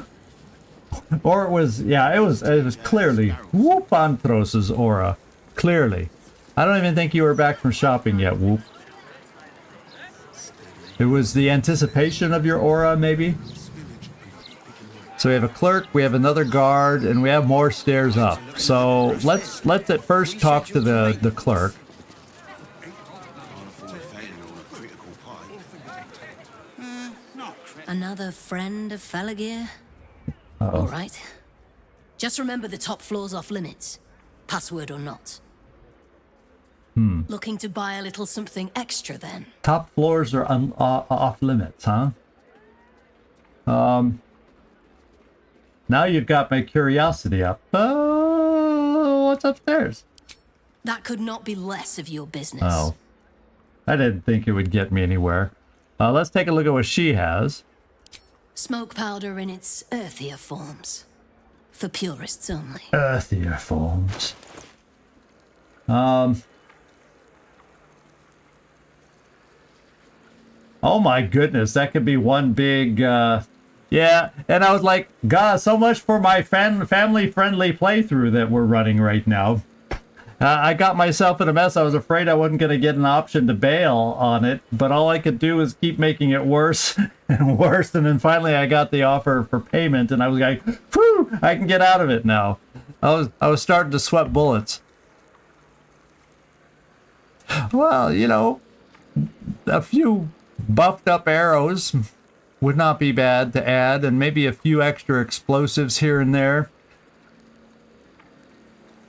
Or it was, yeah, it was clearly Whoop Anthros's aura. Clearly. I don't even think you were back from shopping yet, Whoop. It was the anticipation of your aura, maybe? So we have a clerk, we have another guard, and we have more stairs up. So let's at first talk to the clerk. Another friend of Felagir? Uh-oh. All right. Just remember the top floor's off limits, password or not. Looking to buy a little something extra then? Top floors are off limits, huh? Now you've got my curiosity up. Oh, what's upstairs? That could not be less of your business. Oh. I didn't think it would get me anywhere. Let's take a look at what she has. Smoke powder in its earthier forms. For purists only. Earthier forms. Oh my goodness, that could be one big, yeah. And I was like, God, so much for my family-friendly playthrough that we're running right now. I got myself in a mess. I was afraid I wasn't going to get an option to bail on it, but all I could do was keep making it worse and worse, and then finally I got the offer for payment, and I was like, whew, I can get out of it now. I was starting to sweat bullets. Well, you know, a few buffed up arrows would not be bad to add, and maybe a few extra explosives here and there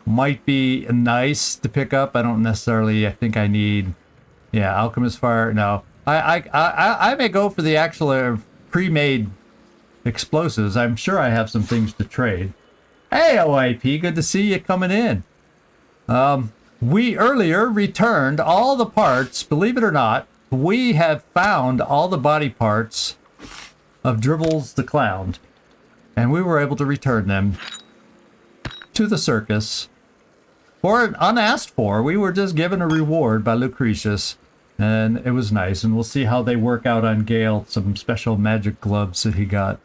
might be nice to pick up. I don't necessarily, I think I need, yeah, Alchemist Fire. No, I may go for the actual pre-made explosives. I'm sure I have some things to trade. Hey, OIP, good to see you coming in. We earlier returned all the parts, believe it or not. We have found all the body parts of Dribbles the Clown, and we were able to return them to the circus for unasked for. We were just given a reward by Lucretius, and it was nice, and we'll see how they work out on Gale, some special magic gloves that he got.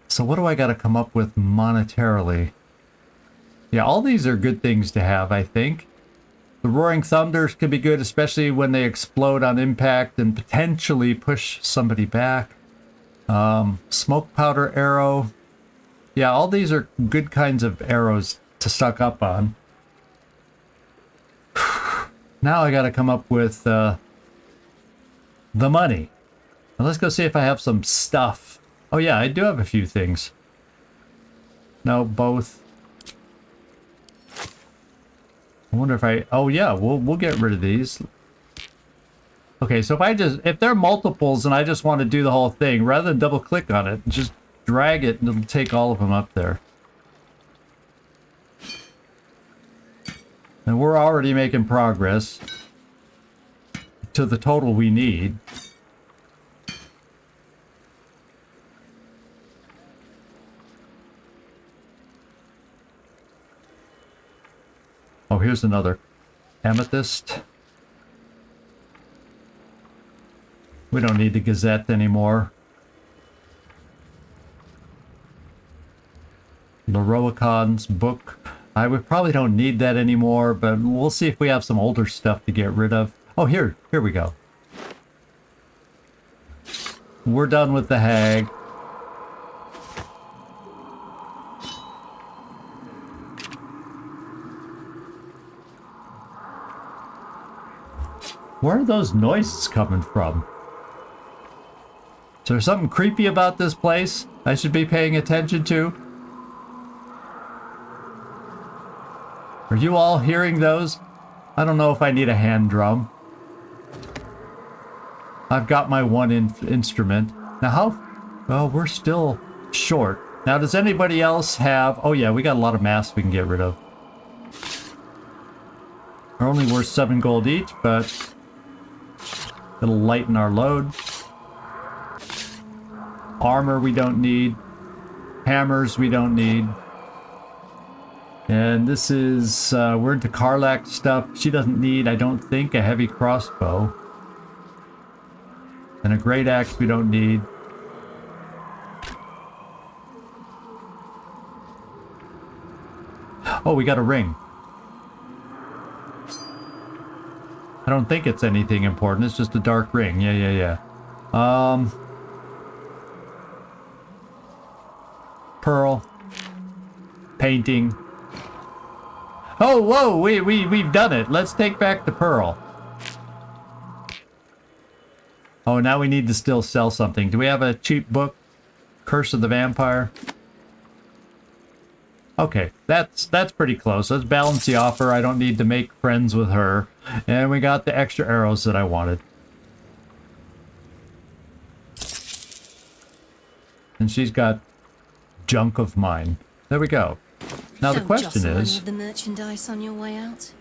So what do I got to come up with monetarily? Yeah, all these are good things to have, I think. The roaring thunders can be good, especially when they explode on impact and potentially push somebody back. Smoke powder arrow. Yeah, all these are good kinds of arrows to stock up on. Now I gotta come up with the money. Now let's go see if I have some stuff. Oh yeah, I do have a few things. No, both. I wonder if I... Oh yeah, we'll get rid of these. Okay, so if they're multiples and I just want to do the whole thing, rather than double click on it, just drag it and it'll take all of them up there. And we're already making progress to the total we need. Oh, here's another amethyst. We don't need the Gazette anymore. LWOTC's book. We probably don't need that anymore, but we'll see if we have some older stuff to get rid of. Oh, here we go. We're done with the hag. Where are those noises coming from? Is there something creepy about this place I should be paying attention to? Are you all hearing those? I don't know if I need a hand drum. I've got my one instrument. Now how... Well, we're still short. Now does anybody else have... Oh yeah, we got a lot of masks we can get rid of. They're only worth 7 gold each, but... It'll lighten our load. Armor we don't need. Hammers we don't need. And this is, we're into Karlak stuff. She doesn't need, I don't think, a heavy crossbow. And a great axe we don't need. Oh, we got a ring. I don't think it's anything important. It's just a dark ring. Yeah. Pearl. Painting. Oh, whoa, we've done it. Let's take back the pearl. Oh, now we need to still sell something. Do we have a cheap book? Curse of the Vampire? Okay, that's pretty close. Let's balance the offer. I don't need to make friends with her. And we got the extra arrows that I wanted. And she's got junk of mine. There we go. Now the question is... Any of the merchandise on your way out?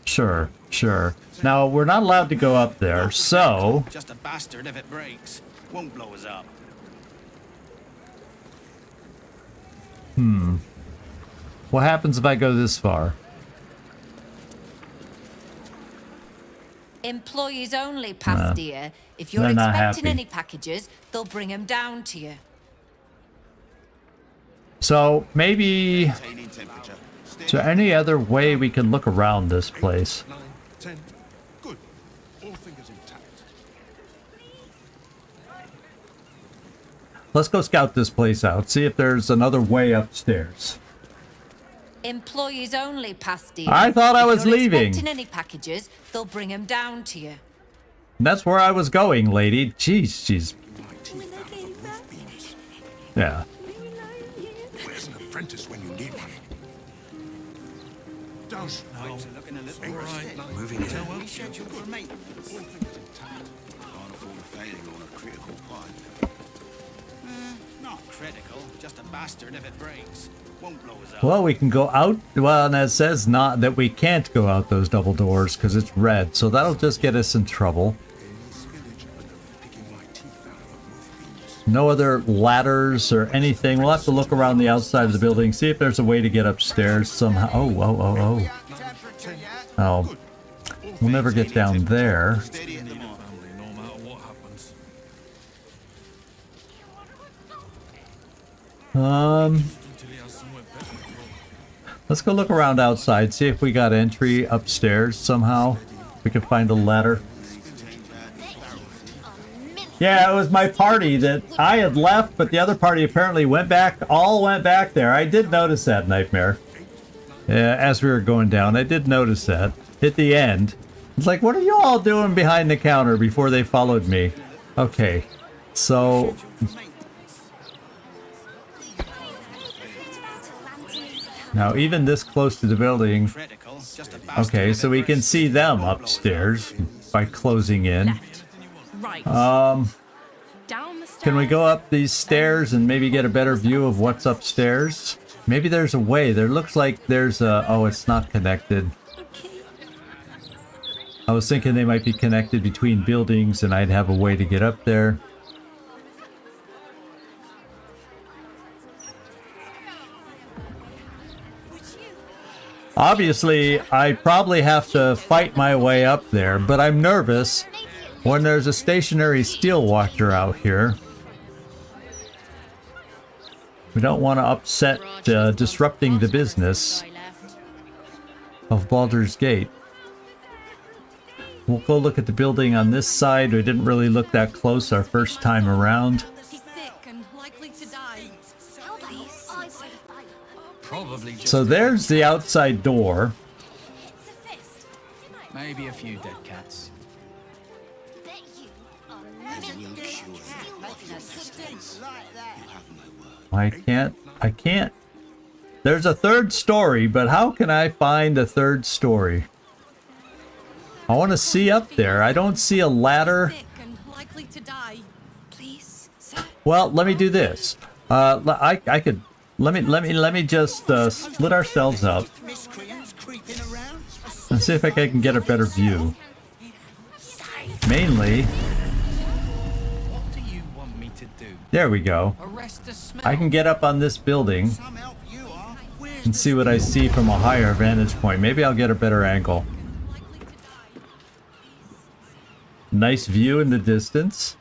Sure. Now, we're not allowed to go up there, so... Just a bastard if it breaks. Won't blow us up. What happens if I go this far? Employees only past here. If you're they're not expecting happy. any packages, they'll bring them down to you. So, maybe... Is there any other way we can look around this place? 9, 10. Good. All fingers intact. Let's go scout this place out. See if there's another way upstairs. Employees only past here. I thought I was if you're leaving. expecting any packages, they'll bring them down to you. That's where I was going, lady. Jeez. Yeah. Where's an apprentice when you need one? Don't know. Looking a little right. Moving in. Rescheduled for maintenance. All fingers intact. Can't afford a failing on a critical pipe. Not critical. Just a bastard if it breaks. Won't blow us up. Well, we can go out. Well, and it says not that we can't go out those double doors because it's red. So that'll just get us in trouble. No other ladders or anything. We'll have to look around the outside of the building, see if there's a way to get upstairs somehow. Oh. Oh. We'll never get down there. Let's go look around outside, see if we got entry upstairs somehow. We can find a ladder. Yeah, it was my party that I had left, but the other party apparently went back there. I did notice that, Nightmare. As we were going down, I did notice that. At the end. It's like, what are you all doing behind the counter before they followed me? Okay, so... Now, even this close to the building... Okay, so we can see them upstairs by closing in. Can we go up these stairs and maybe get a better view of what's upstairs? Maybe there's a way. There looks like there's a... Oh, it's not connected. I was thinking they might be connected between buildings and I'd have a way to get up there. Obviously, I probably have to fight my way up there, but I'm nervous when there's a stationary steel watcher out here. We don't want to upset disrupting the business of Baldur's Gate. We'll go look at the building on this side. We didn't really look that close our first time around. So there's the outside door. Maybe a few dead cats. I can't. There's a third story, but how can I find a third story? I want to see up there. I don't see a ladder. Well, let me do this. I could. Let me just split ourselves up and see if I can get a better view. Mainly. There we go. I can get up on this building and see what I see from a higher vantage point. Maybe I'll get a better angle. Nice view in the distance.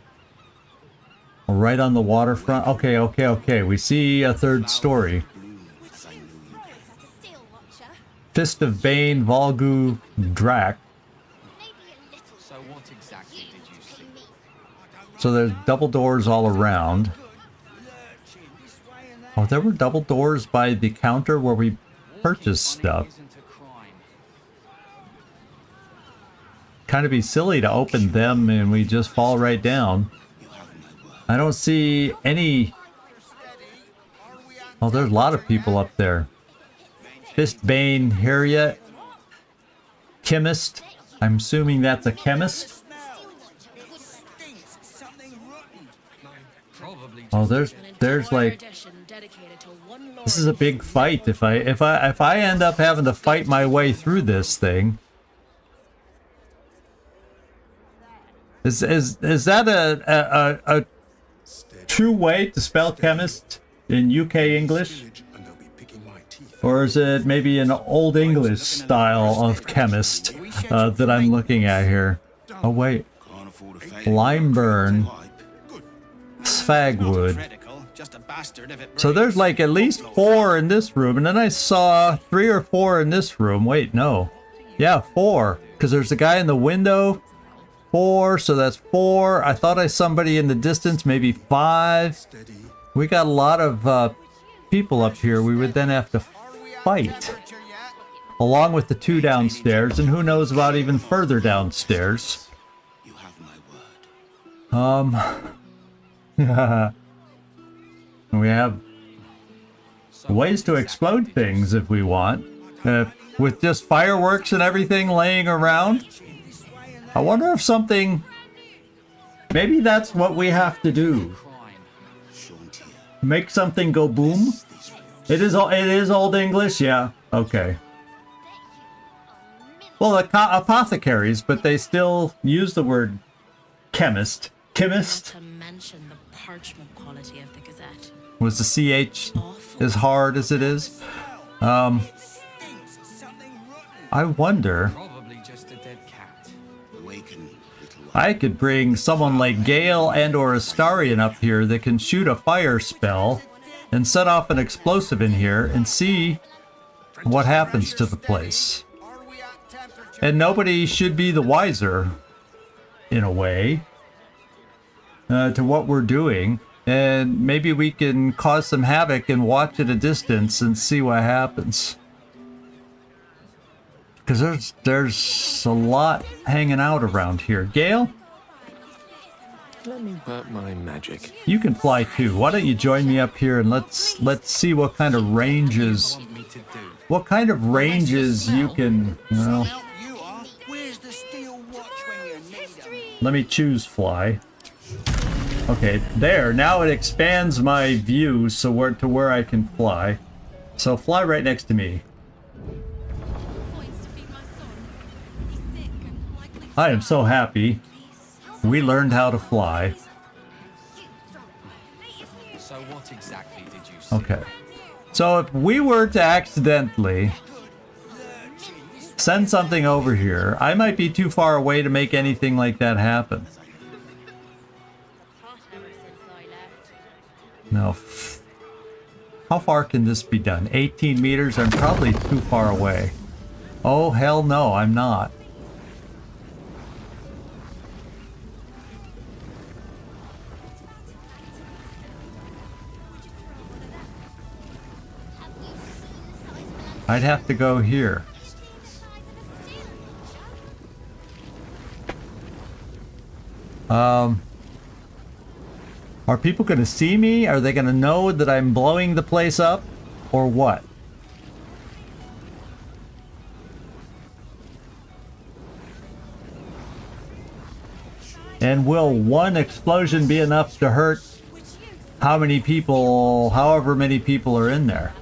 Right on the waterfront. Okay. We see a third story. Fist of Bane, Volgu, Drak. So there's double doors all around. Oh, there were double doors by the counter where we purchased stuff. Kind of be silly to open them and we just fall right down. I don't see any... Oh, there's a lot of people up there. Fistbane here yet? Chemist? I'm assuming that's a chemist. Oh, there's like... This is a big fight. If I end up having to fight my way through this thing... Is that a true way to spell chemist in UK English? Or is it maybe an Old English style of chemist that I'm looking at here? Oh wait. Limeburn. Sfagwood. So there's like at least 4 in this room, and then I saw 3 or 4 in this room. Wait, no. Yeah, 4. Because there's a guy in the window. 4, so that's 4. I thought I saw somebody in the distance, maybe 5. We got a lot of people up here we would then have to fight. Along with the 2 downstairs, and who knows about even further downstairs. We have ways to explode things if we want. With just fireworks and everything laying around. I wonder if something... Maybe that's what we have to do. Make something go boom? It is Old English? Yeah. Okay. Well, apothecaries, but they still use the word chemist. Chemist? Not to mention the parchment quality of the Gazette. Was the CH as hard as it is? I wonder... I could bring someone like Gale and or Astarion up here that can shoot a fire spell and set off an explosive in here and see what happens to the place. And nobody should be the wiser, in a way, to what we're doing. And maybe we can cause some havoc and watch at a distance and see what happens. Because there's a lot hanging out around here. Gale? Let me work my magic. You can fly too. Why don't you join me up here and let's see what kind of ranges... What kind of ranges you can... Well... Let me choose fly. Okay, there. Now it expands my view so to where I can fly. So fly right next to me. I am so happy we learned how to fly. So what exactly did you see? Okay. So if we were to accidentally send something over here, I might be too far away to make anything like that happen. No. How far can this be done? 18 meters? I'm probably too far away. Oh, hell no, I'm not. I'd have to go here. Are people going to see me? Are they going to know that I'm blowing the place up? Or what? And will one explosion be enough to hurt how many people, however many people are in there?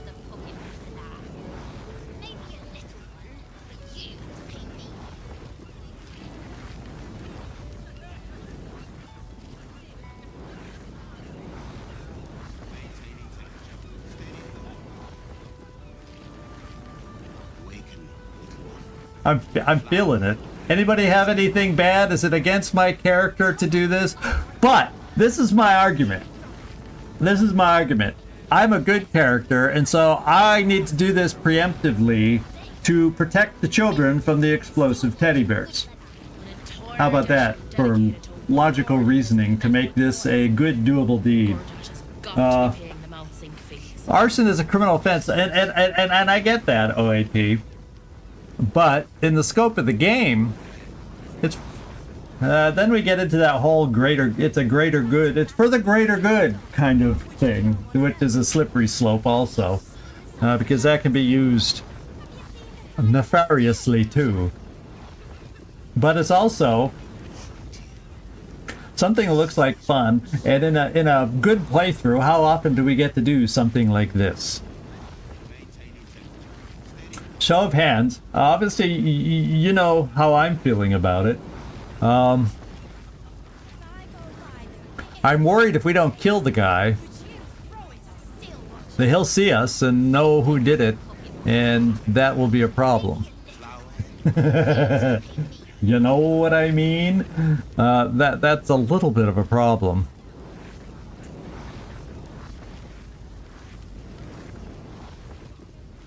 I'm feeling it. Anybody have anything bad? Is it against my character to do this? But this is my argument. This is my argument. I'm a good character, and so I need to do this preemptively to protect the children from the explosive teddy bears. How about that for logical reasoning to make this a good doable deed? Arson is a criminal offense, and I get that, OAP. But in the scope of the game, it's then we get into that whole greater, it's a greater good, it's for the greater good kind of thing, which is a slippery slope also, because that can be used nefariously too. But it's also something that looks like fun, and in a good playthrough, how often do we get to do something like this? Show of hands. Obviously, you know how I'm feeling about it. I'm worried if we don't kill the guy, that he'll see us and know who did it, and that will be a problem. You know what I mean? That's a little bit of a problem.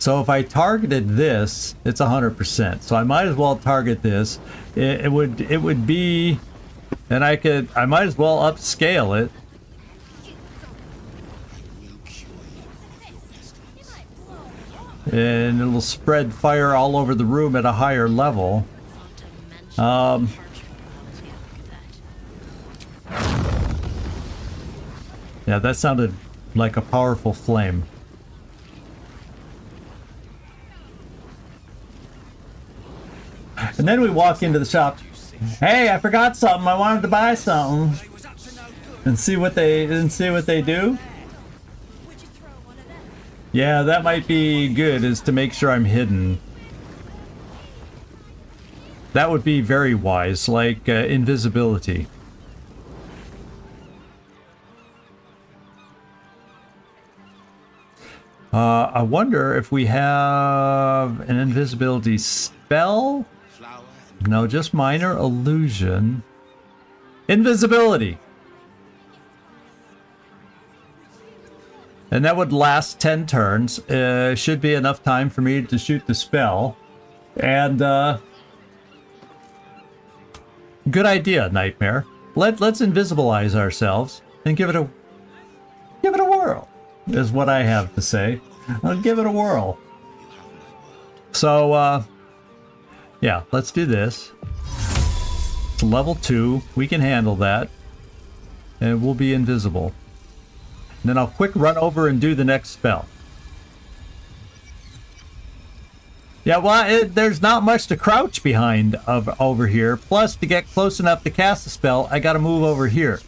So if I targeted this, it's 100%. So I might as well target this. It would be, and I might as well upscale it. And it'll spread fire all over the room at a higher level. Yeah, that sounded like a powerful flame. And then we walk into the shop. Hey, I forgot something. I wanted to buy something. And see what they do. Yeah, that might be good, is to make sure I'm hidden. That would be very wise, like invisibility. I wonder if we have an invisibility spell? No, just minor illusion. Invisibility! And that would last 10 turns. Should be enough time for me to shoot the spell. And, good idea, Nightmare. Let's invisibilize ourselves and give it a whirl, is what I have to say. I'll give it a whirl. So, yeah, let's do this. It's level 2. We can handle that. And we'll be invisible. And then I'll quick run over and do the next spell. Yeah, well, there's not much to crouch behind over here. Plus, to get close enough to cast a spell, I got to move over here.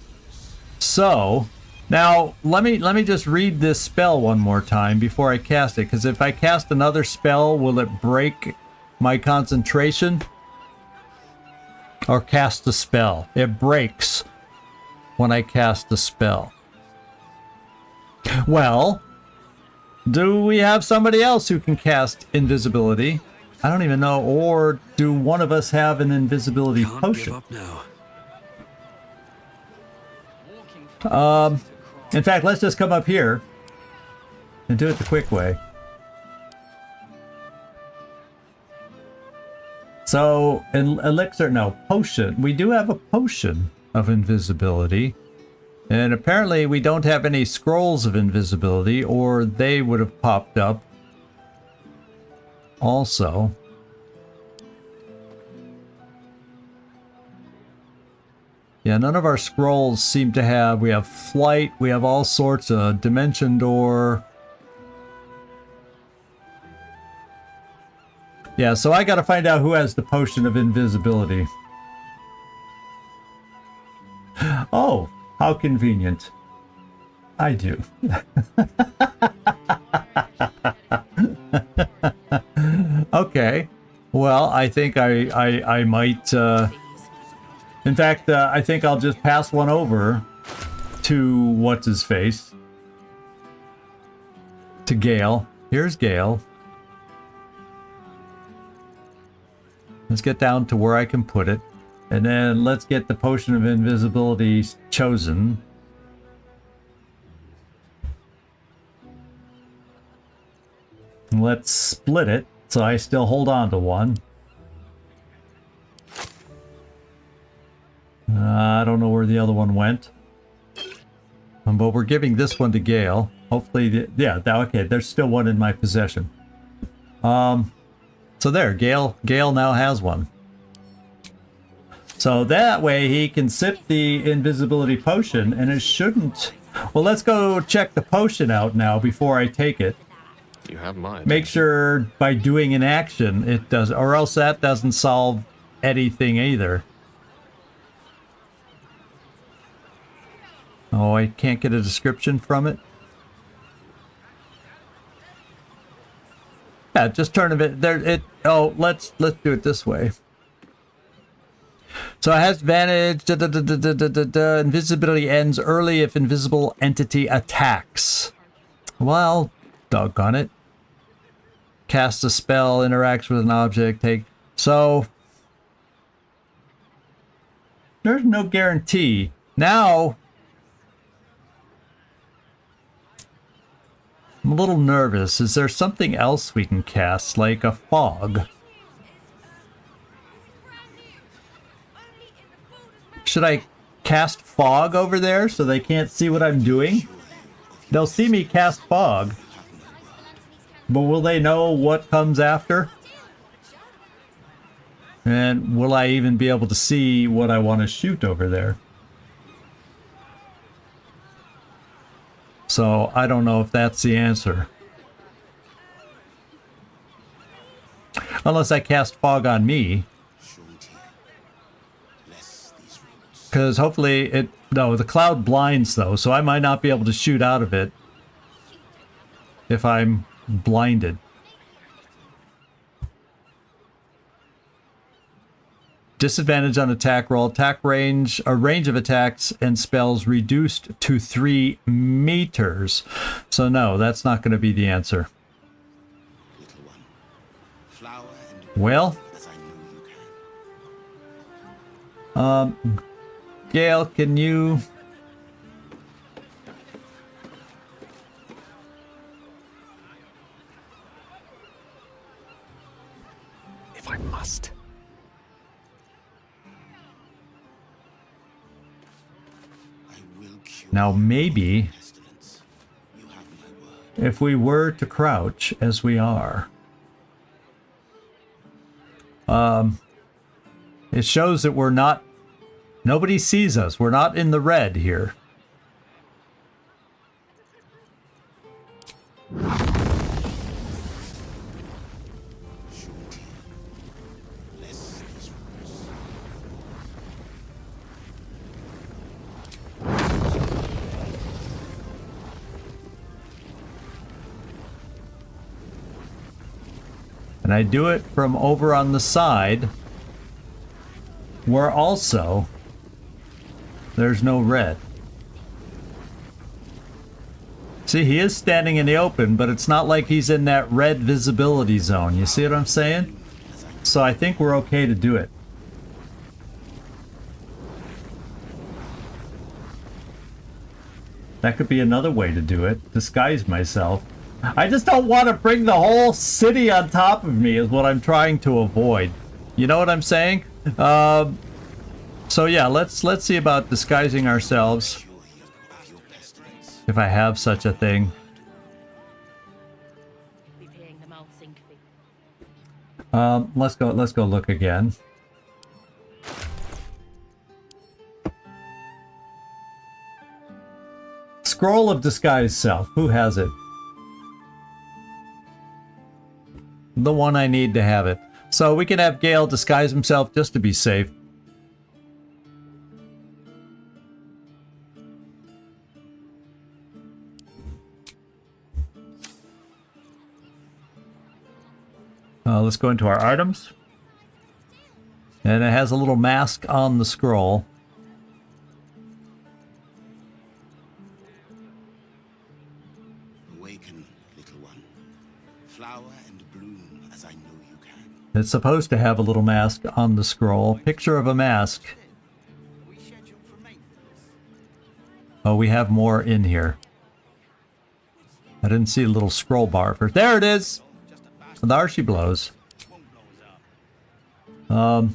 So, now let me just read this spell one more time before I cast it. Because if I cast another spell, will it break my concentration? Or cast a spell? It breaks when I cast a spell. Well, do we have somebody else who can cast invisibility? I don't even know. Or do one of us have an invisibility potion? In fact, let's just come up here and do it the quick way. So, potion. We do have a potion of invisibility. And apparently we don't have any scrolls of invisibility, or they would have popped up also. Yeah, none of our scrolls seem to have. We have flight, we have all sorts of dimension door. Yeah, so I gotta find out who has the potion of invisibility. Oh! How convenient. I do. Okay. Well, I think I might... in fact, I think I'll just pass one over to what's-his-face. To Gale. Here's Gale. Let's get down to where I can put it. And then let's get the potion of invisibility chosen. Let's split it, so I still hold on to one. I don't know where the other one went. But we're giving this one to Gale. Hopefully, okay, there's still one in my possession. So there, Gale now has one. So that way he can sip the invisibility potion, and it shouldn't... Well, let's go check the potion out now before I take it. You have mine. Make sure by doing an action it does, or else that doesn't solve anything either. Oh, I can't get a description from it? Yeah, just turn it there. Oh, let's do it this way. So it has advantage. Invisibility ends early if invisible entity attacks. Well, doggone it. Cast a spell, interacts with an object, take. So there's no guarantee. Now I'm a little nervous. Is there something else we can cast, like a fog? Should I cast fog over there so they can't see what I'm doing? They'll see me cast fog. But will they know what comes after? And will I even be able to see what I want to shoot over there? So I don't know if that's the answer. Unless I cast fog on me. Because hopefully it... No, the cloud blinds though, so I might not be able to shoot out of it if I'm blinded. Disadvantage on attack roll. Attack range, a range of attacks and spells reduced to 3 meters. So no, that's not going to be the answer. Well, Gale, can you... Now maybe if we were to crouch as we are, it shows that we're not, nobody sees us. We're not in the red here. And I do it from over on the side where also there's no red. See, he is standing in the open, but it's not like he's in that red visibility zone. You see what I'm saying? So I think we're okay to do it. That could be another way to do it. Disguise myself. I just don't want to bring the whole city on top of me is what I'm trying to avoid. You know what I'm saying? So yeah, let's see about disguising ourselves. If I have such a thing. Let's go look again. Scroll of disguise self. Who has it? The one I need to have it. So we can have Gale disguise himself just to be safe. Let's go into our items. And it has a little mask on the scroll. Awaken, little one. Flower and bloom as I know you can. It's supposed to have a little mask on the scroll. Picture of a mask. Oh, we have more in here. I didn't see a little scroll bar first. There it is! There she blows. I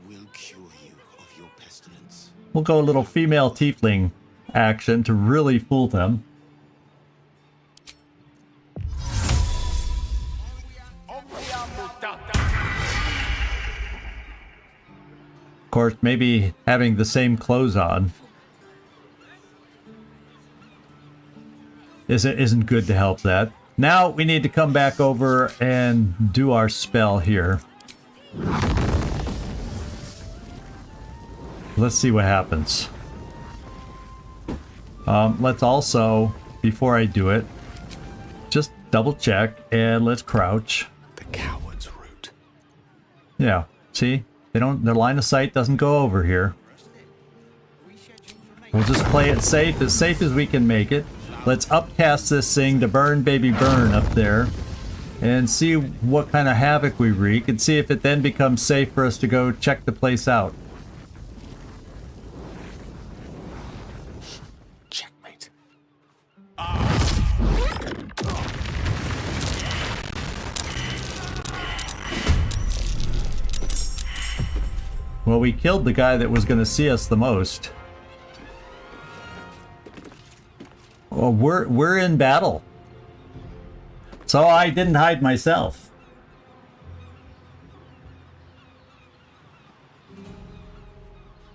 will cure you of your pestilence. We'll go a little female tiefling action to really fool them. Of course, maybe having the same clothes on isn't good to help that. Now we need to come back over and do our spell here. Let's see what happens. Let's also, before I do it, just double check and let's crouch. The coward's route. Yeah, see? Their line of sight doesn't go over here. We'll just play it safe as we can make it. Let's upcast this thing to burn baby burn up there and see what kind of havoc we wreak and see if it then becomes safe for us to go check the place out. Checkmate. Well, we killed the guy that was going to see us the most. Well, we're in battle. So I didn't hide myself.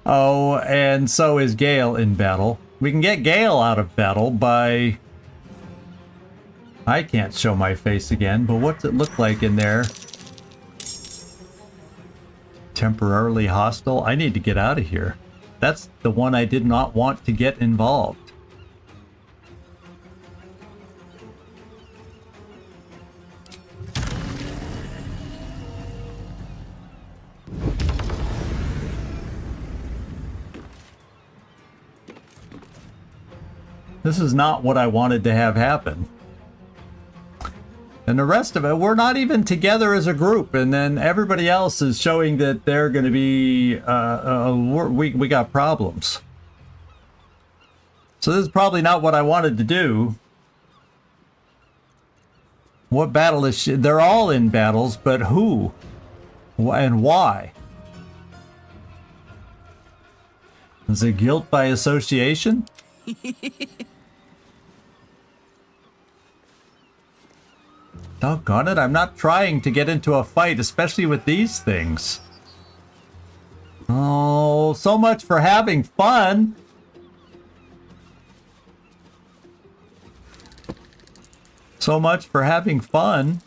Oh, and so is Gale in battle. We can get Gale out of battle by... I can't show my face again, but what's it look like in there? Temporarily hostile? I need to get out of here. That's the one I did not want to get involved. This is not what I wanted to have happen. And the rest of it, we're not even together as a group. And then everybody else is showing that they're going to be, we got problems. So this is probably not what I wanted to do. What battle is she? They're all in battles, but who? And why? Is it guilt by association? Doggone it, I'm not trying to get into a fight, especially with these things. Oh, so much for having fun. So much for having fun.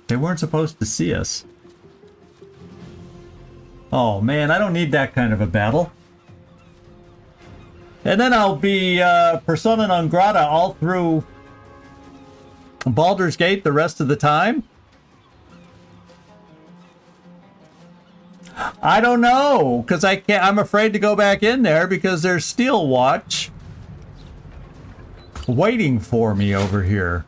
They weren't supposed to see us. Oh man, I don't need that kind of a battle. And then I'll be persona non grata all through Baldur's Gate the rest of the time. I don't know, because I'm afraid to go back in there because there's Steel Watch waiting for me over here.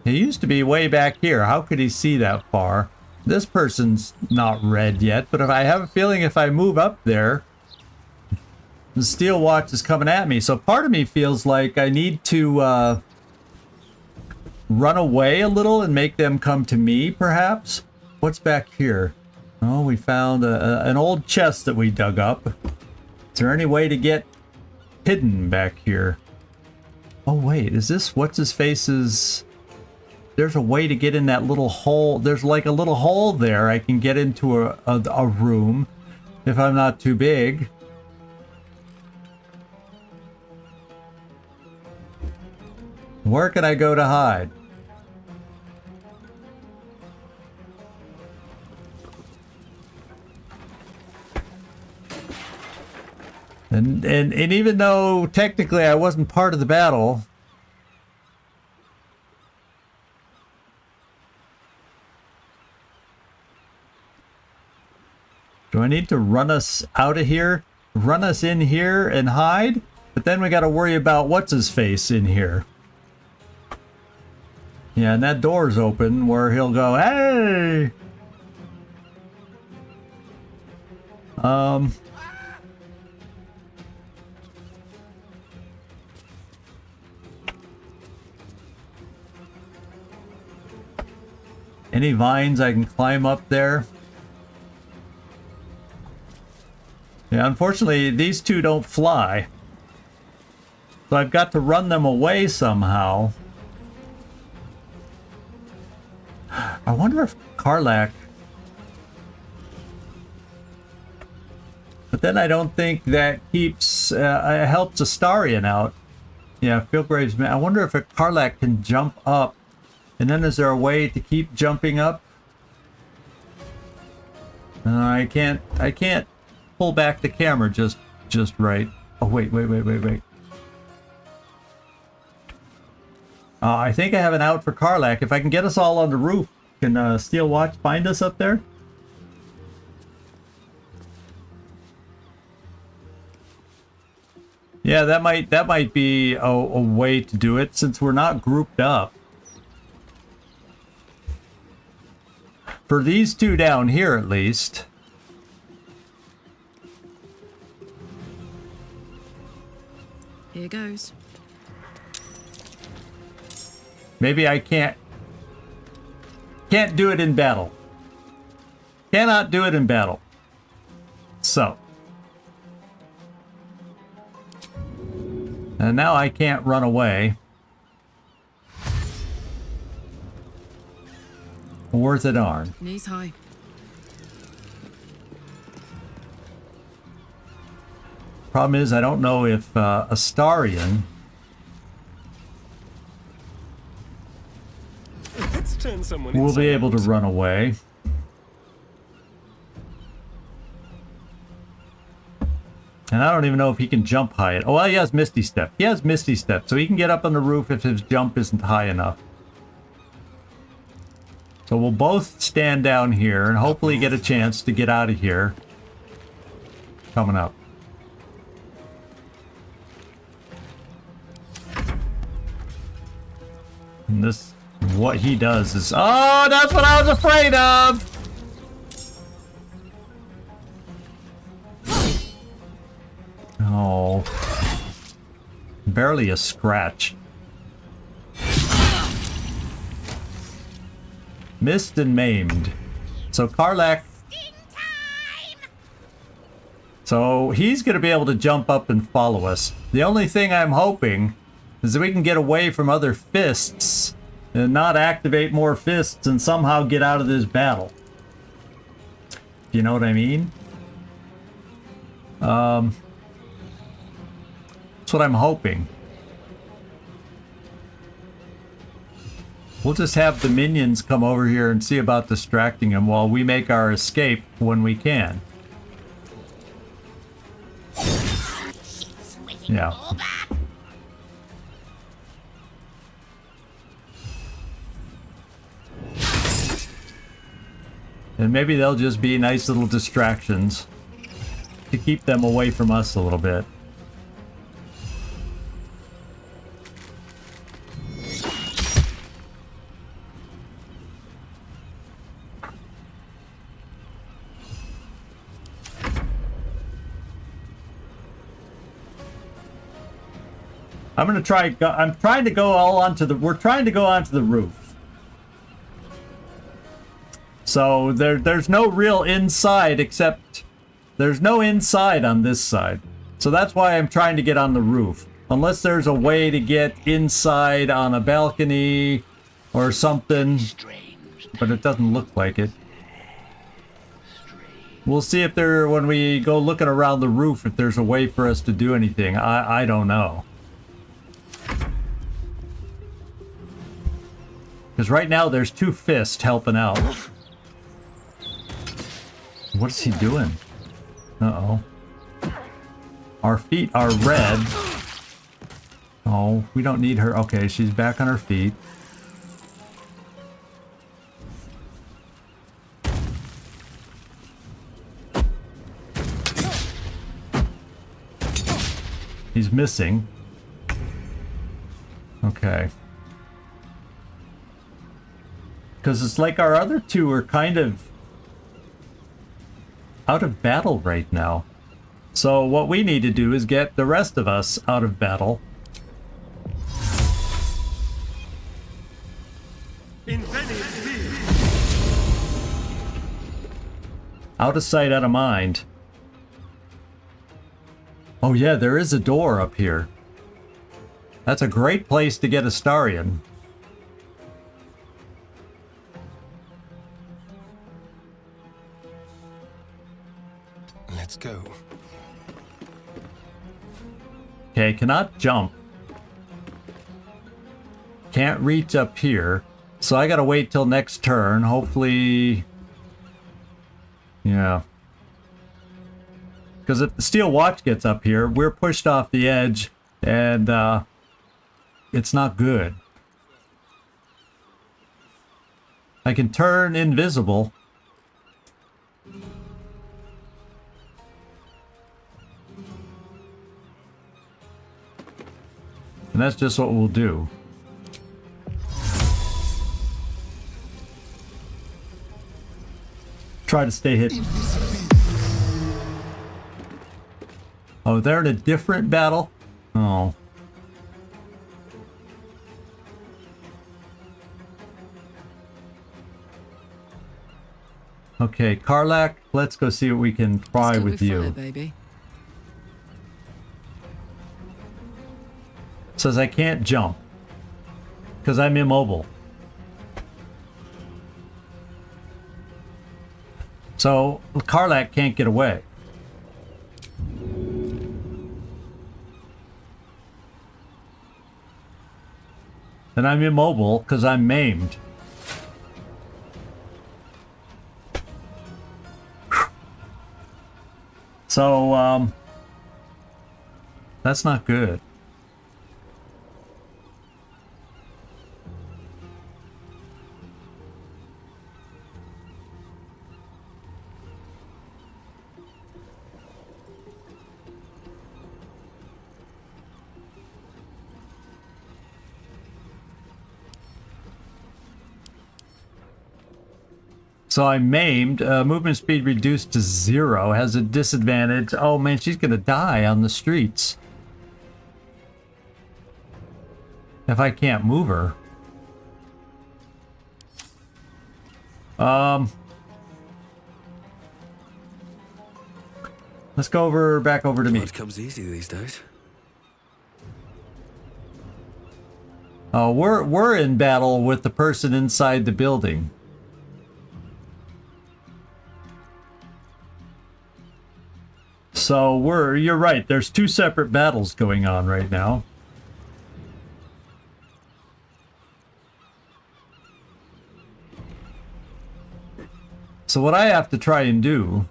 He used to be way back here. How could he see that far? This person's not red yet, but if I have a feeling if I move up there, the Steel Watch is coming at me. So part of me feels like I need to run away a little and make them come to me, perhaps. What's back here? Oh, we found an old chest that we dug up. Is there any way to get hidden back here? Oh wait, is this what's his face's? There's a way to get in that little hole. There's like a little hole there. I can get into a room if I'm not too big. Where can I go to hide? And even though technically I wasn't part of the battle, do I need to run us out of here? Run us in here and hide? But then we got to worry about what's his face in here. Yeah, and that door's open where he'll go, hey! Any vines I can climb up there? Yeah, unfortunately, these two don't fly. So I've got to run them away somehow. I wonder if Karlach... But then I don't think that keeps... helps Astarion out. Yeah, Philgrave's... I wonder if a Karlach can jump up. And then is there a way to keep jumping up? I can't pull back the camera just right. Oh, wait. I think I have an out for Karlach. If I can get us all on the roof, can Steel Watch find us up there? Yeah, that might be a way to do it since we're not grouped up. For these two down here, at least. Here goes. Maybe I can't do it in battle. Cannot do it in battle. So. And now I can't run away. Worth a darn. Knees high. Problem is, I don't know if Astarion will be able to run away. And I don't even know if he can jump high. Oh, well, he has Misty Step. He has Misty Step, so he can get up on the roof if his jump isn't high enough. So we'll both stand down here and hopefully get a chance to get out of here. Coming up. And this, what he does is... Oh, that's what I was afraid of! Oh. Barely a scratch. Missed and maimed. So Karlach So he's going to be able to jump up and follow us. The only thing I'm hoping is that we can get away from other fists and not activate more fists and somehow get out of this battle. You know what I mean? That's what I'm hoping. We'll just have the minions come over here and see about distracting him while we make our escape when we can. Yeah. And maybe they'll just be nice little distractions to keep them away from us a little bit. I'm gonna try. I'm trying to go all onto the. We're trying to go onto the roof. So there's no real inside except there's no inside on this side. So that's why I'm trying to get on the roof. Unless there's a way to get inside on a balcony or something, but it doesn't look like it. We'll see if there, when we go looking around the roof, if there's a way for us to do anything. I don't know. Because right now there's two fists helping out. What is he doing? Uh-oh. Our feet are red. Oh, we don't need her. Okay, she's back on her feet. He's missing. Okay. Because it's like our other two are kind of out of battle right now. So what we need to do is get the rest of us out of battle. Out of sight, out of mind. Oh yeah, there is a door up here. That's a great place to get Astarion. Let's go. Okay, cannot jump. Can't reach up here. So I gotta wait till next turn. Hopefully... Yeah. Because if the steel watch gets up here, we're pushed off the edge, and it's not good. I can turn invisible. And that's just what we'll do. Try to stay hidden. Oh, they're in a different battle? Oh. Okay, Karlach, let's go see what we can try with you. Baby. Says I can't jump because I'm immobile. So Karlach can't get away. And I'm immobile because I'm maimed. So that's not good. So I'm maimed, movement speed reduced to 0, has a disadvantage. Oh man, she's gonna die on the streets. If I can't move her. Let's Let's go back over to me. Blood comes easy these days. Oh, we're in battle with the person inside the building. So you're right, there's two separate battles going on right now. So what I have to try and do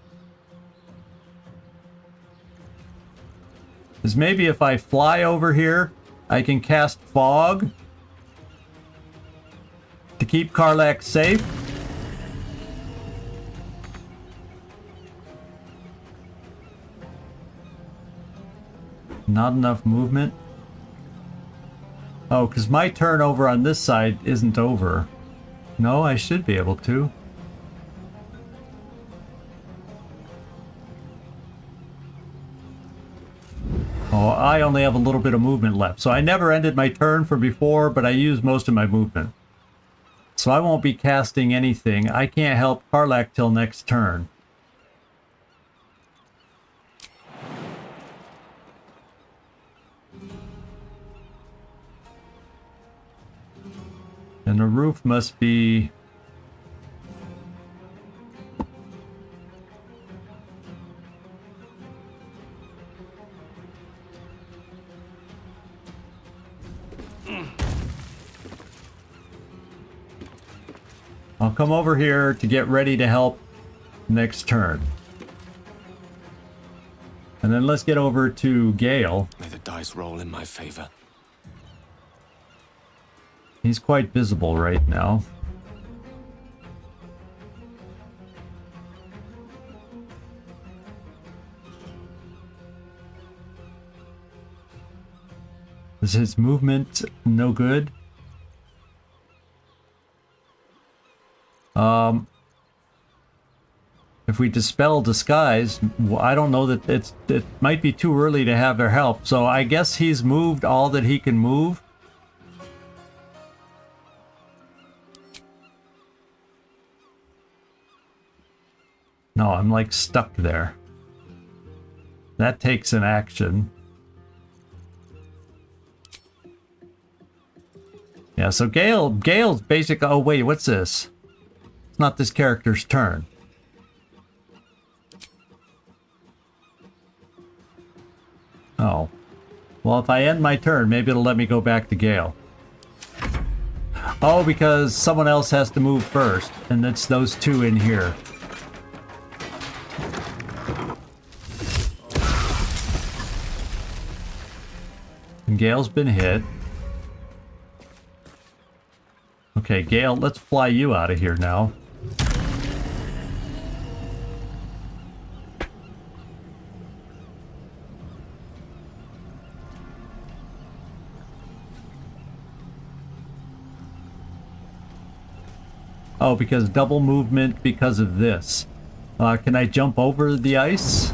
is maybe if I fly over here, I can cast fog to keep Karlach safe. Not enough movement. Oh, because my turn over on this side isn't over. No, I should be able to. Oh, I only have a little bit of movement left. So I never ended my turn from before, but I used most of my movement. So I won't be casting anything. I can't help Karlach till next turn. And the roof must be... I'll come over here to get ready to help next turn. And then let's get over to Gale. May the dice roll in my favor. He's quite visible right now. Is his movement no good? If we dispel disguise, I don't know that it might be too early to have their help. So I guess he's moved all that he can move. No, I'm like stuck there. That takes an action. Yeah, so Gale's basically... Oh, wait, what's this? It's not this character's turn. Oh. Well, if I end my turn, maybe it'll let me go back to Gale. Oh, because someone else has to move first, and it's those two in here. And Gale's been hit. Okay, Gale, let's fly you out of here now. Oh, because double movement because of this. Can I jump over the ice?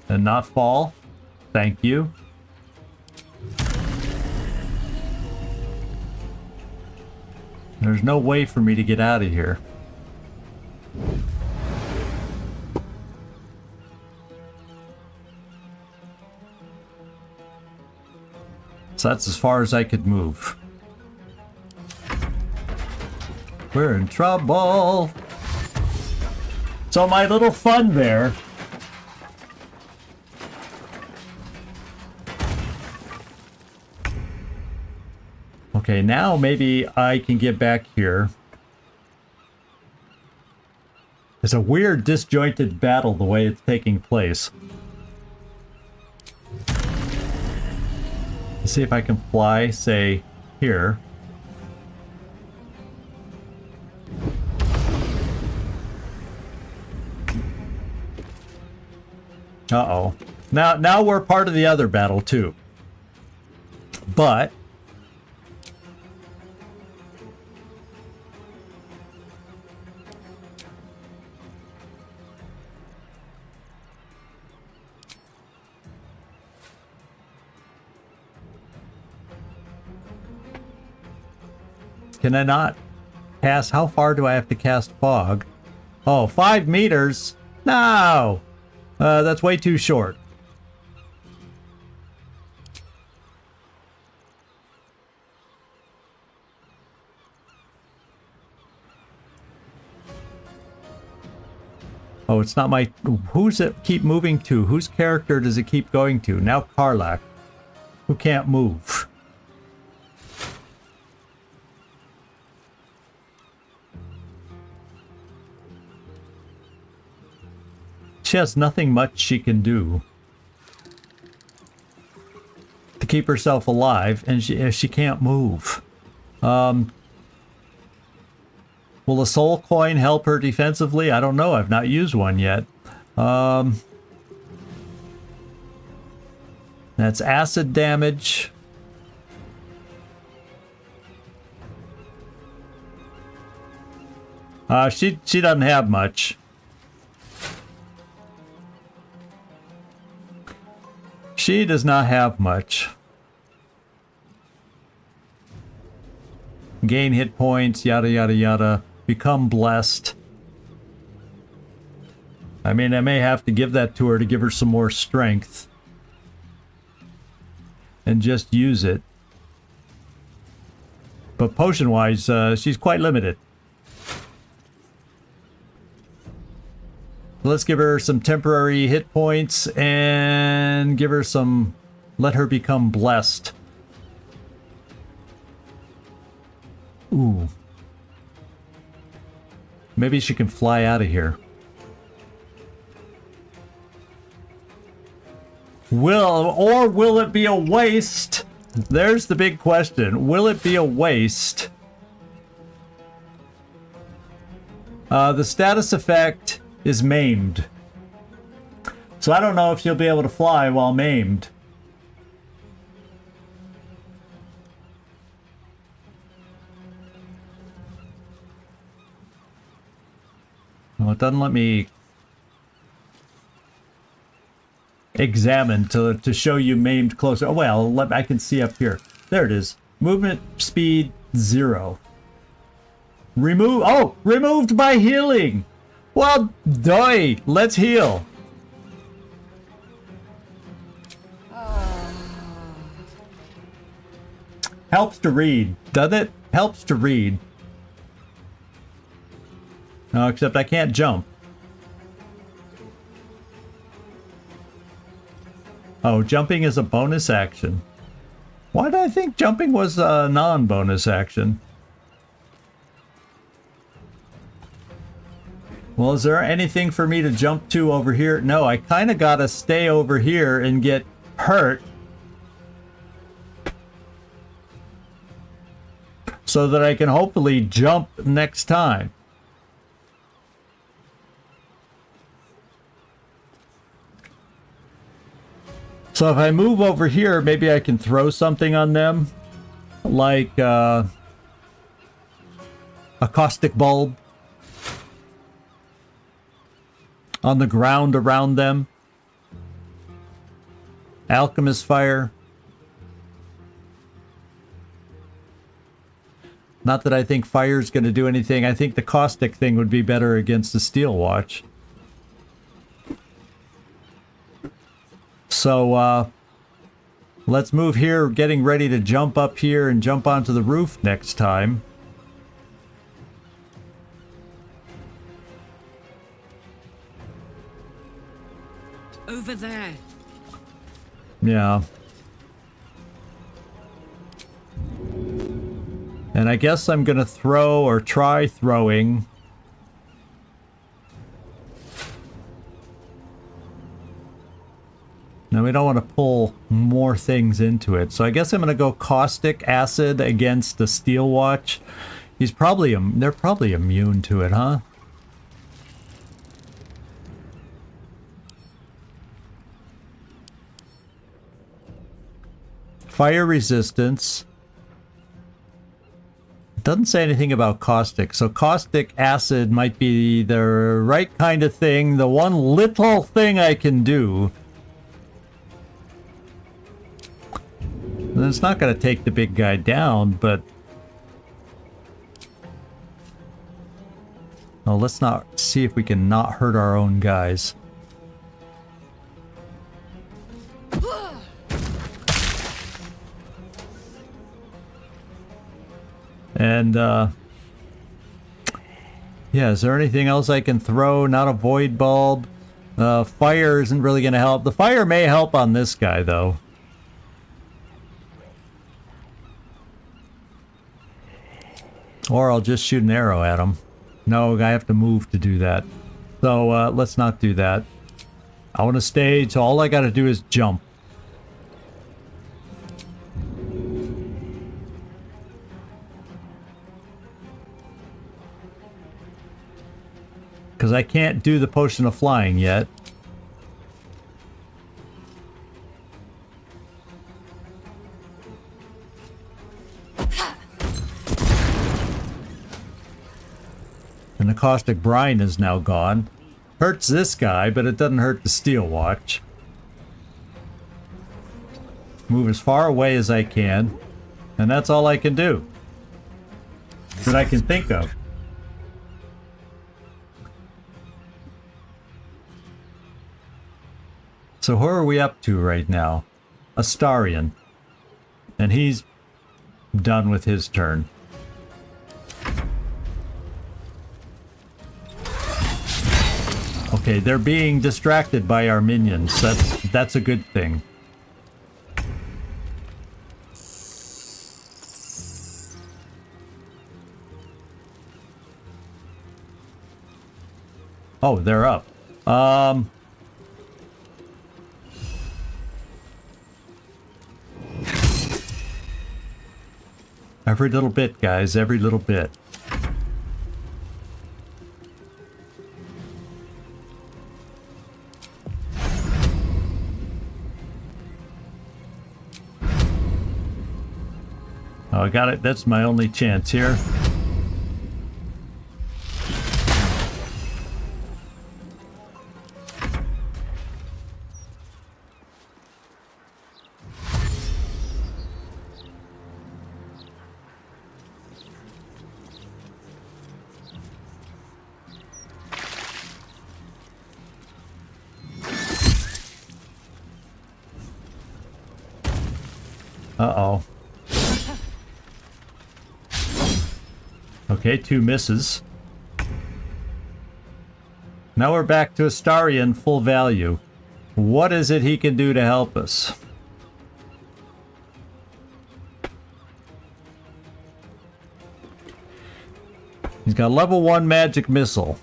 And not fall? Thank you. There's no way for me to get out of here. So that's as far as I could move. We're in trouble. So my little fun there. Okay, now maybe I can get back here. It's a weird disjointed battle the way it's taking place. Let's see if I can fly, say, here. Uh-oh. Now we're part of the other battle, too. But... Can I not cast? How far do I have to cast fog? Oh, 5 meters? No! That's way too short. Oh, it's not my... Who's it keep moving to? Whose character does it keep going to? Now Karlach, who can't move. She has nothing much she can do to keep herself alive, and she can't move. Will a soul coin help her defensively? I don't know. I've not used one yet. That's acid damage. She doesn't have much. She does not have much. Gain hit points, yada yada yada. Become blessed. I mean, I may have to give that to her to give her some more strength. And just use it. But potion-wise, she's quite limited. Let's give her some temporary hit points and give her some... Let her become blessed. Ooh. Maybe she can fly out of here. Will it be a waste? There's the big question. Will it be a waste? The status effect is maimed. So I don't know if she'll be able to fly while maimed. Well, it doesn't let me examine to show you maimed closer. Oh, well, I can see up here. There it is. Movement speed 0. Removed by healing. Well, doy. Let's heal. Helps to read, does it? Helps to read. No, except I can't jump. Oh, jumping is a bonus action. Why did I think jumping was a non-bonus action? Well, is there anything for me to jump to over here? No, I kind of gotta stay over here and get hurt so that I can hopefully jump next time. So if I move over here, maybe I can throw something on them, like a caustic bulb on the ground around them. Alchemist fire. Not that I think fire's going to do anything. I think the caustic thing would be better against the steel watch. So, let's move here, getting ready to jump up here and jump onto the roof next time. Over there. Yeah. And I guess I'm gonna throw or try throwing. Now we don't want to pull more things into it. So I guess I'm going to go caustic acid against the steel watch. They're probably immune to it, huh? Fire resistance. It doesn't say anything about caustic. So caustic acid might be the right kind of thing. The one little thing I can do. And it's not going to take the big guy down, but No, let's not see if we can not hurt our own guys. And, yeah, is there anything else I can throw? Not a void bulb. Fire isn't really going to help. The fire may help on this guy, though. Or I'll just shoot an arrow at him. No, I have to move to do that. So, let's not do that. I want to stay, so all I got to do is jump. Because I can't do the potion of flying yet. And the caustic brine is now gone. Hurts this guy, but it doesn't hurt the steel watch. Move as far away as I can. And that's all I can do. That I can think of. So who are we up to right now? Astarion. And he's done with his turn. Okay, they're being distracted by our minions. That's a good thing. Oh, they're up. Every little bit, guys, every little bit. Oh, I got it. That's my only chance here. Uh-oh. Okay, 2 misses. Now we're back to Astarion full value. What is it he can do to help us? He's got level 1 magic missile.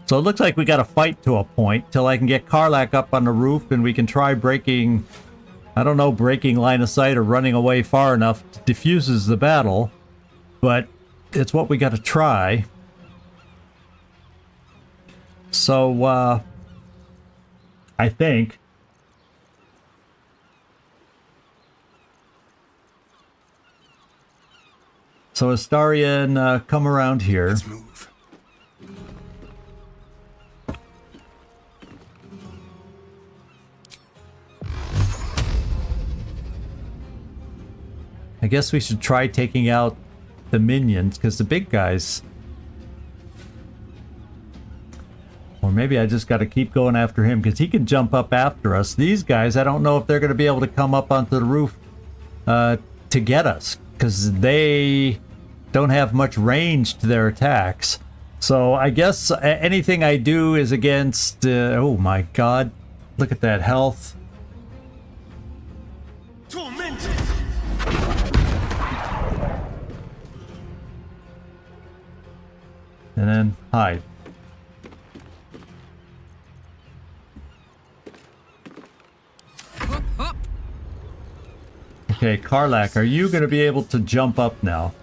So it looks like we got to fight to a point till I can get Karlach up on the roof and we can try breaking, I don't know, breaking line of sight or running away far enough to diffuses the battle. But it's what we got to try. So, I think. So Astarion, come around here. Let's move. I guess we should try taking out the minions, because the big guys... Or maybe I just got to keep going after him, because he can jump up after us. These guys, I don't know if they're going to be able to come up onto the roof to get us, because they don't have much range to their attacks. So I guess anything I do is against... oh my god. Look at that health. Tormented! And then hide. Okay, Karlach, are you going to be able to jump up now?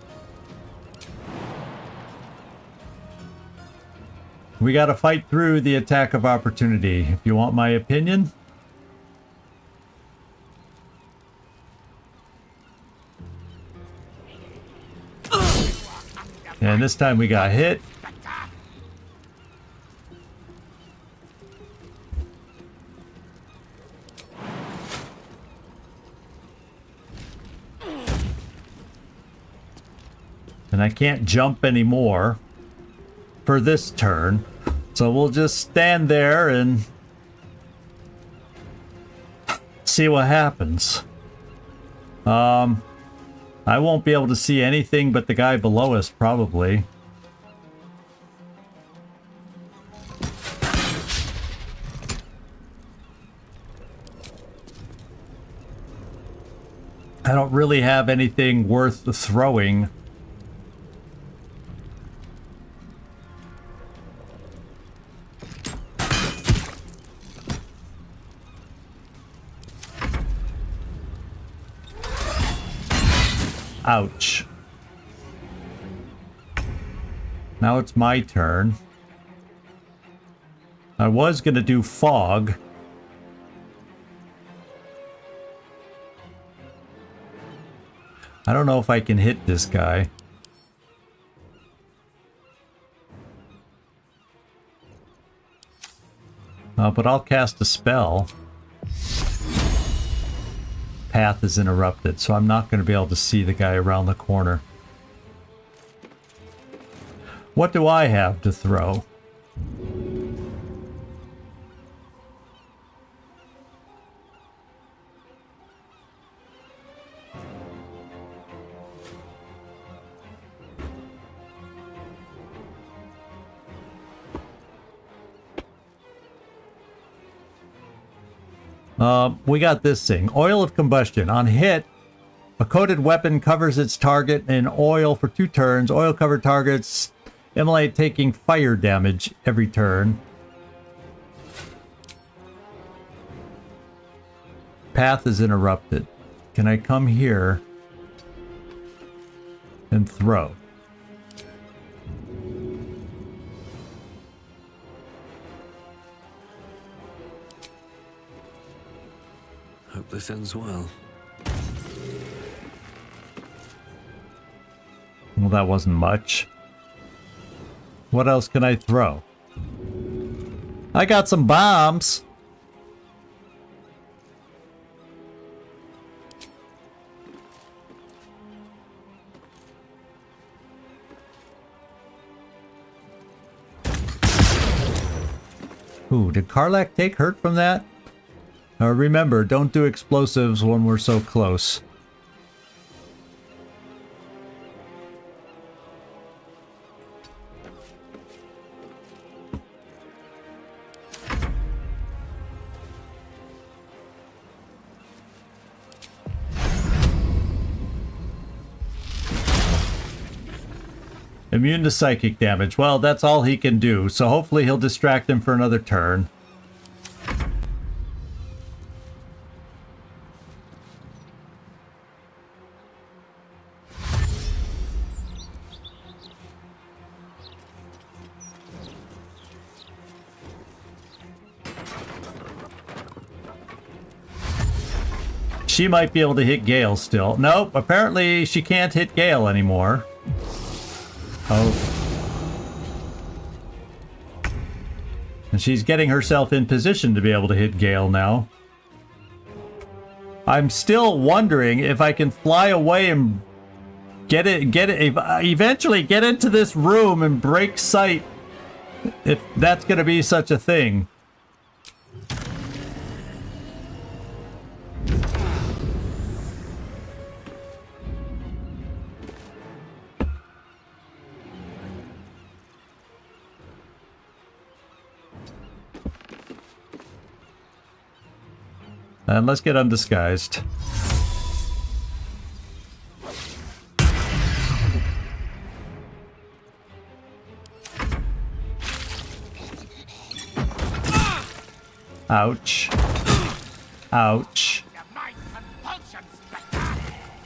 We got to fight through the attack of opportunity, if you want my opinion. And this time we got hit. And I can't jump anymore for this turn. So we'll just stand there and see what happens. I won't be able to see anything but the guy below us, probably. I don't really have anything worth throwing. Ouch. Now it's my turn. I was gonna do fog. I don't know if I can hit this guy. But I'll cast a spell. Path is interrupted, so I'm not going to be able to see the guy around the corner. What do I have to throw? We got this thing. Oil of combustion. On hit, a coated weapon covers its target in oil for 2 turns. Oil-covered targets immolate taking fire damage every turn. Path is interrupted. Can I come here and throw? Hope this ends well. Well, that wasn't much. What else can I throw? I got some bombs. Ooh, did Karlach take hurt from that? Remember, don't do explosives when we're so close. Immune to psychic damage. Well, that's all he can do, so hopefully he'll distract him for another turn. She might be able to hit Gale still. Nope, apparently she can't hit Gale anymore. Oh. And she's getting herself in position to be able to hit Gale now. I'm still wondering if I can fly away and eventually get into this room and break sight. If that's going to be such a thing. And let's get undisguised. Ouch. Ouch.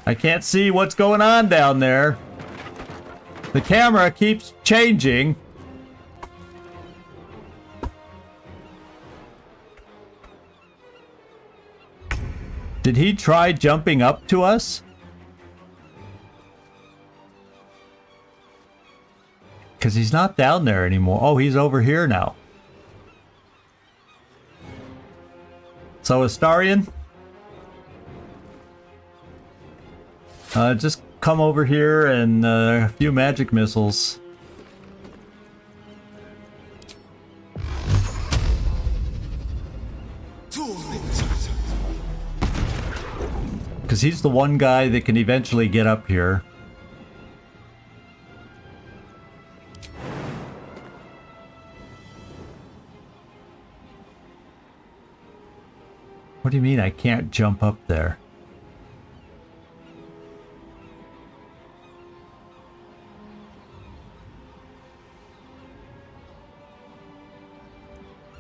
I can't see what's going on down there. The camera keeps changing. Did he try jumping up to us? Because he's not down there anymore. Oh, he's over here now. So, Astarion? Just come over here and a few magic missiles. Because he's the one guy that can eventually get up here. What do you mean I can't jump up there?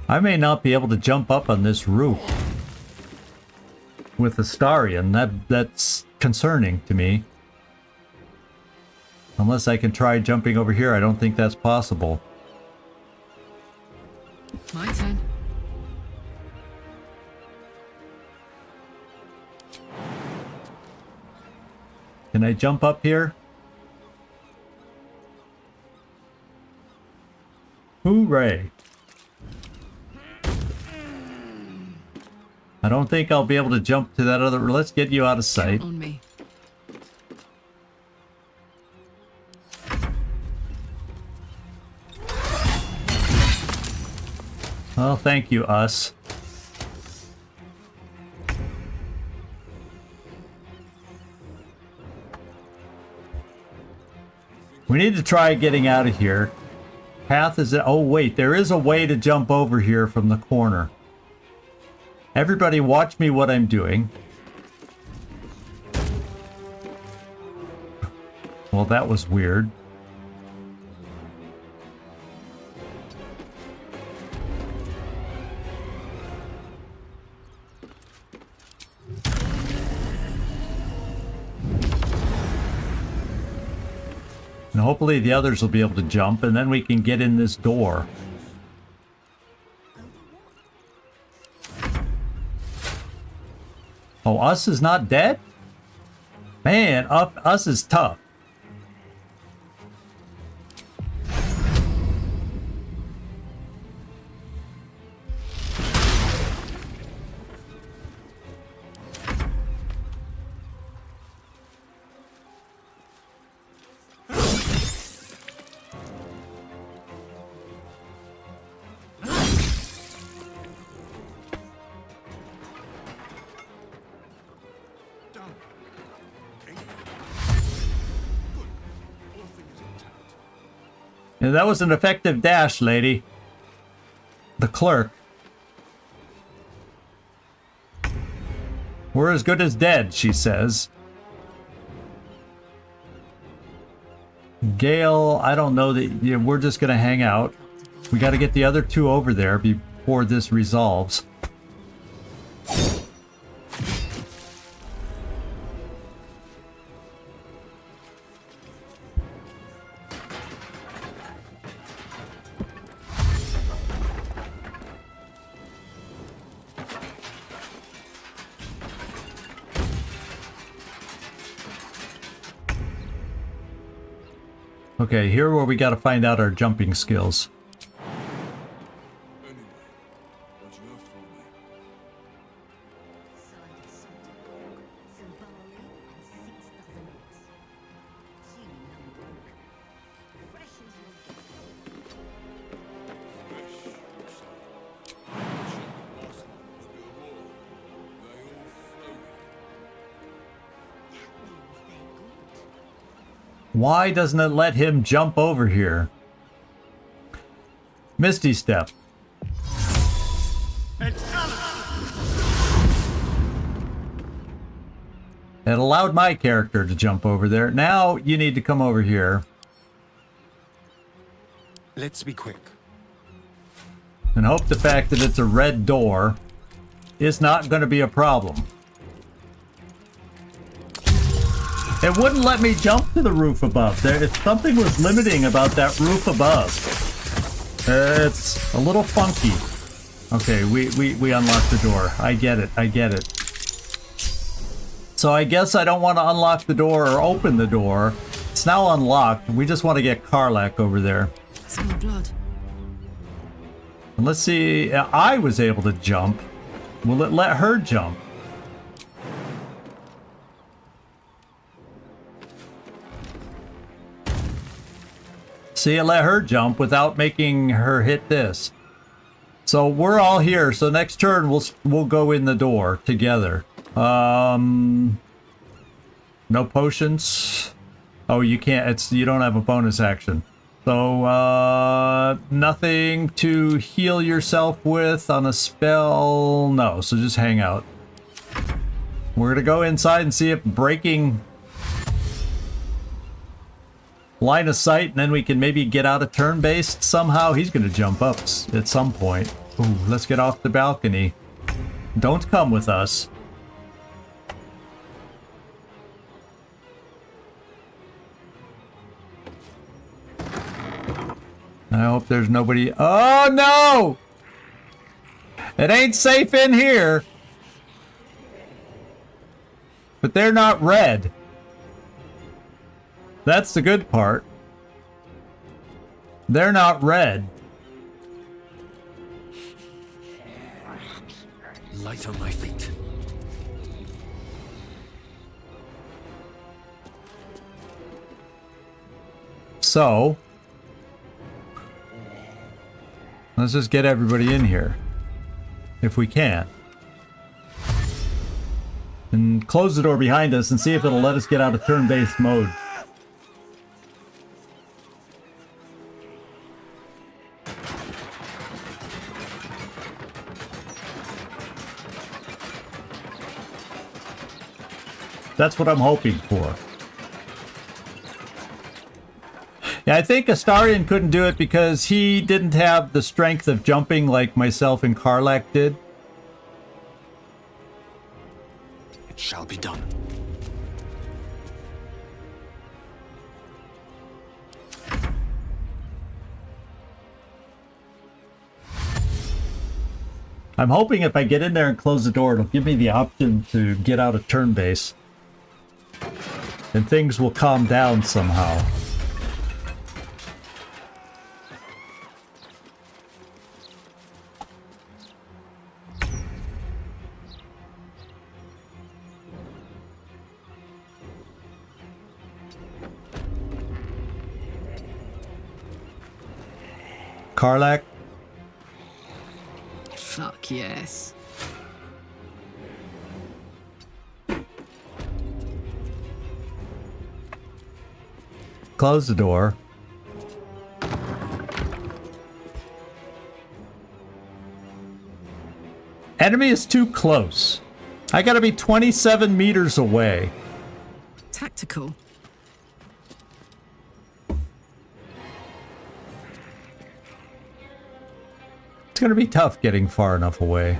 I may not be able to jump up on this roof with Astarion. That's concerning to me. Unless I can try jumping over here, I don't think that's possible. My turn. Can I jump up here? Hooray! I don't think I'll be able to jump to that other... Let's get you out of sight. On me. Well, thank you, us. We need to try getting out of here. Path is... Oh, wait. There is a way to jump over here from the corner. Everybody watch me what I'm doing. Well, that was weird. And hopefully the others will be able to jump, and then we can get in this door. Oh, us is not dead? Man, us is tough. And that was an effective dash, lady. The clerk. We're as good as dead, she says. Gale, I don't know that... Yeah, we're just gonna hang out. We gotta get the other two over there before this resolves. Okay, here where we gotta find out our jumping skills. Why doesn't it let him jump over here? Misty Step. It allowed my character to jump over there. Now you need to come over here. Let's be quick. And hope the fact that it's a red door is not going to be a problem. It wouldn't let me jump to the roof above. Something was limiting about that roof above. It's a little funky. Okay, we unlocked the door. I get it. I get it. So I guess I don't want to unlock the door or open the door. It's now unlocked. We just want to get Karlach over there. Smell blood. And let's see. I was able to jump. Will it let her jump? See, I let her jump without making her hit this. So we're all here. So next turn we'll go in the door together. No potions. Oh, you can't. You don't have a bonus action. So nothing to heal yourself with on a spell. No, so just hang out. We're gonna go inside and see if breaking line of sight, and then we can maybe get out of turn-based somehow. He's gonna jump up at some point. Ooh, let's get off the balcony. Don't come with us. I hope there's nobody. Oh no! It ain't safe in here. But they're not red. That's the good part. They're not red. Light on my feet. So, let's just get everybody in here. If we can. And close the door behind us and see if it'll let us get out of turn-based mode. That's what I'm hoping for. Yeah, I think Astarion couldn't do it because he didn't have the strength of jumping like myself and Karlak did. It shall be done. I'm hoping if I get in there and close the door, it'll give me the option to get out of turn base. And things will calm down somehow. Karlak? Fuck yes. Close the door. Enemy is too close. I gotta be 27 meters away. Tactical. It's gonna be tough getting far enough away.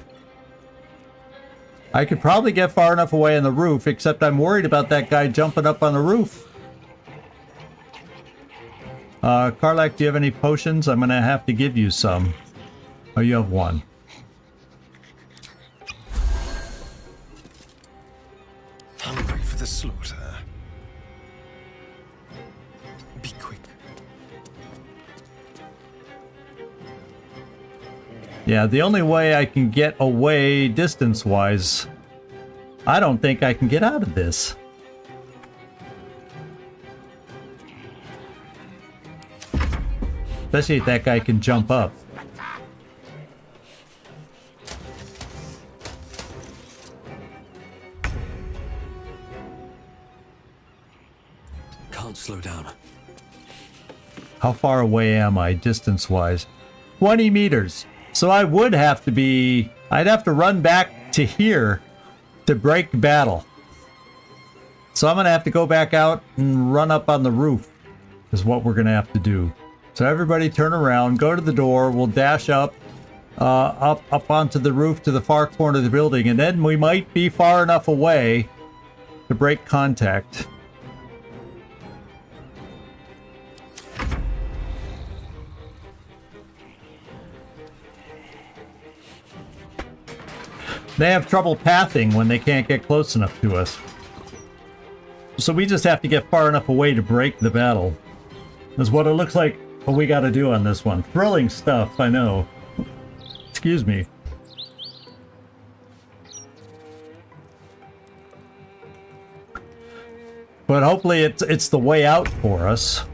I could probably get far enough away on the roof, except I'm worried about that guy jumping up on the roof. Karlak, do you have any potions? I'm gonna have to give you some. Oh, you have one. Hungry for the slaughter. Be quick. Yeah, the only way I can get away distance-wise, I don't think I can get out of this. Especially if that guy can jump up. Can't slow down. How far away am I, distance-wise? 20 meters. So I would have to be... I'd have to run back to here to break battle. So I'm going to have to go back out and run up on the roof, is what we're going to have to do. So everybody turn around, go to the door, we'll dash up onto the roof to the far corner of the building, and then we might be far enough away to break contact. They have trouble pathing when they can't get close enough to us. So we just have to get far enough away to break the battle. That's what it looks like what we gotta do on this one. Thrilling stuff, I know. Excuse me. But hopefully it's the way out for us.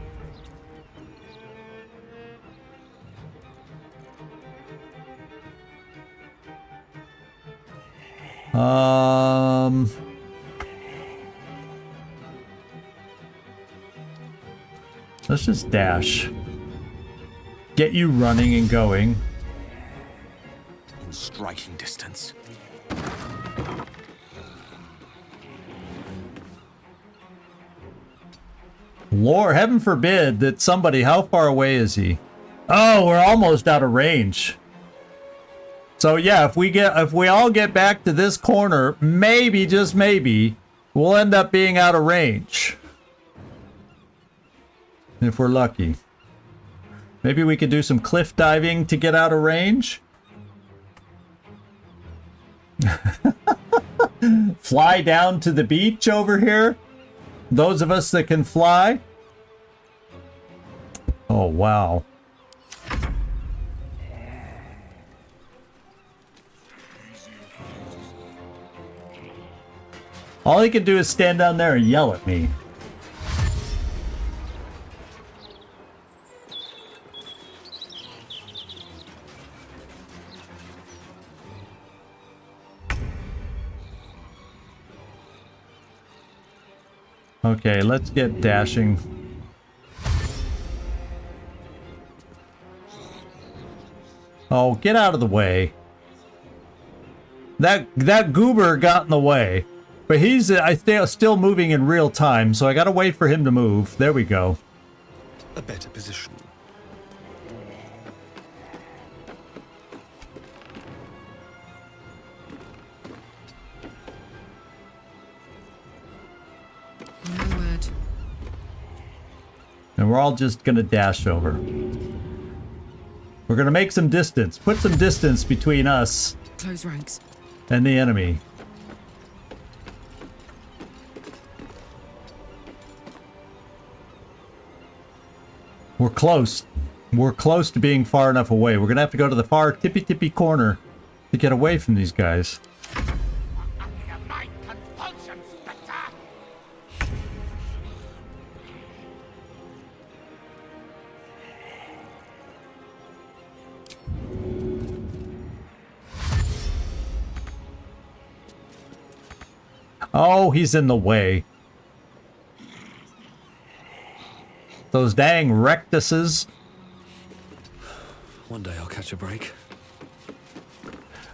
Let's just dash. Get you running and going. In striking distance. Lord, heaven forbid that somebody... How far away is he? Oh, we're almost out of range. So yeah, if we all get back to this corner, maybe, just maybe, we'll end up being out of range. If we're lucky. Maybe we could do some cliff diving to get out of range. Fly down to the beach over here. Those of us that can fly. Oh, wow. All he can do is stand down there and yell at me. Okay, let's get dashing. Oh, get out of the way. That goober got in the way. But he's still moving in real time, so I gotta wait for him to move. There we go. A better position. No word. And we're all just gonna dash over. We're gonna make some distance. Put some distance between us. Close ranks. And the enemy. We're close. We're close to being far enough away. We're gonna have to go to the far tippy corner to get away from these guys. Oh, he's in the way. Those dang rectuses. One day I'll catch a break.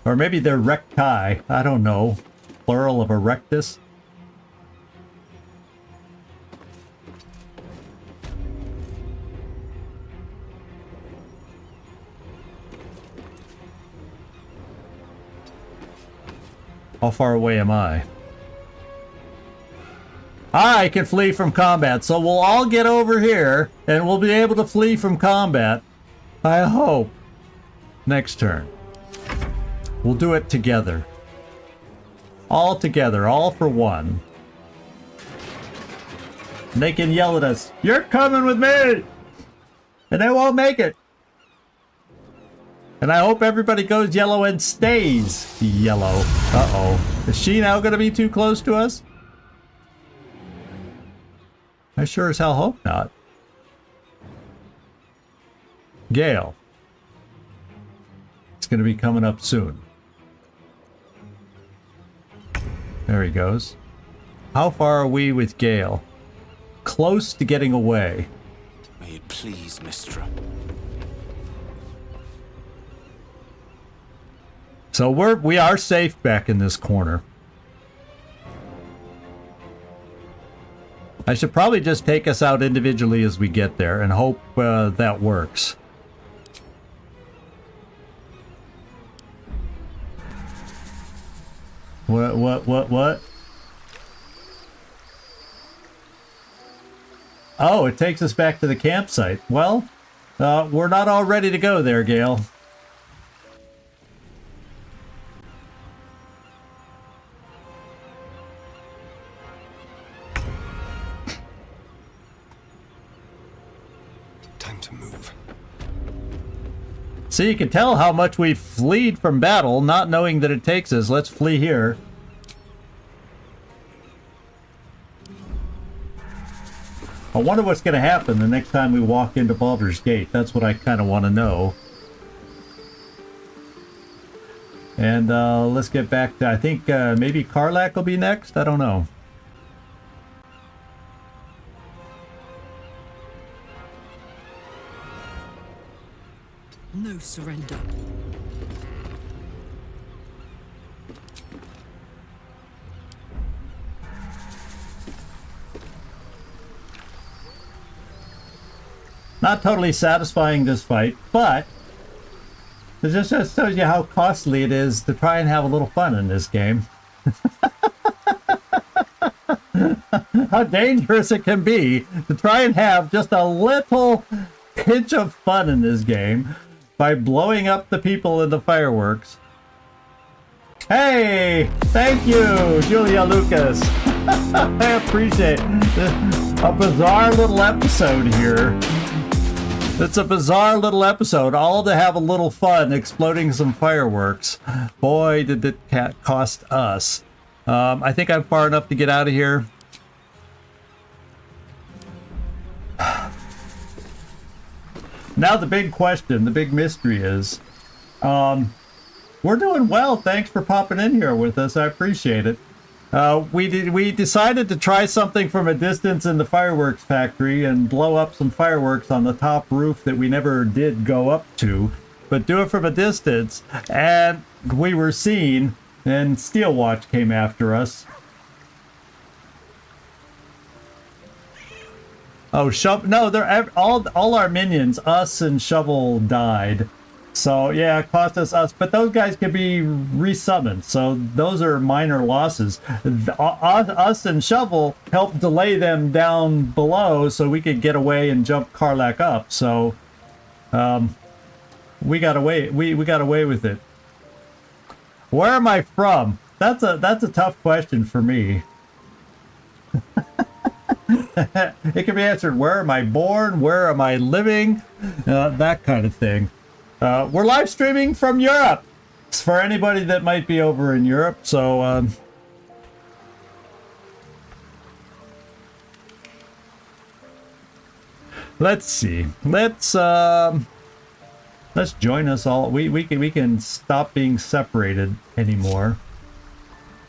Or maybe they're recti. I don't know. Plural of a rectus. How far away am I? I can flee from combat, so we'll all get over here, and we'll be able to flee from combat. I hope. Next turn. We'll do it together. All together, all for one. And they can yell at us, "You're coming with me!" And they won't make it. And I hope everybody goes yellow and stays yellow. Uh-oh. Is she now going to be too close to us? I sure as hell hope not. Gale. It's going to be coming up soon. There he goes. How far are we with Gale? Close to getting away. May it please, Mistra. So we are safe back in this corner. I should probably just take us out individually as we get there and hope that works. What? Oh, it takes us back to the campsite. Well, we're not all ready to go there, Gale. So you can tell how much we've fled from battle, not knowing that it takes us. Let's flee here. I wonder what's going to happen the next time we walk into Baldur's Gate. That's what I kind of want to know. And let's get back to, I think maybe Karlak will be next. I don't know. No surrender. Not totally satisfying, this fight, but it just shows you how costly it is to try and have a little fun in this game. How dangerous it can be to try and have just a little pinch of fun in this game by blowing up the people in the fireworks. Hey, thank you, Julia Lucas. I appreciate a bizarre little episode here. It's a bizarre little episode, all to have a little fun exploding some fireworks. Boy, did it cost us. I think I'm far enough to get out of here. Now the big question, the big mystery is, we're doing well. Thanks for popping in here with us. I appreciate it. We decided to try something from a distance in the fireworks factory and blow up some fireworks on the top roof that we never did go up to, but do it from a distance. And we were seen, and Steelwatch came after us. Oh, no, they're all our minions, us and Shovel, died. So yeah, it cost us, but those guys can be resummoned, so those are minor losses. Us and Shovel helped delay them down below so we could get away and jump Karlak up. So we got away. We got away with it. Where am I from? That's a tough question for me. It can be answered, where am I born? Where am I living? That kind of thing. We're live streaming from Europe. It's for anybody that might be over in Europe. So let's see. Let's join us all. We can stop being separated anymore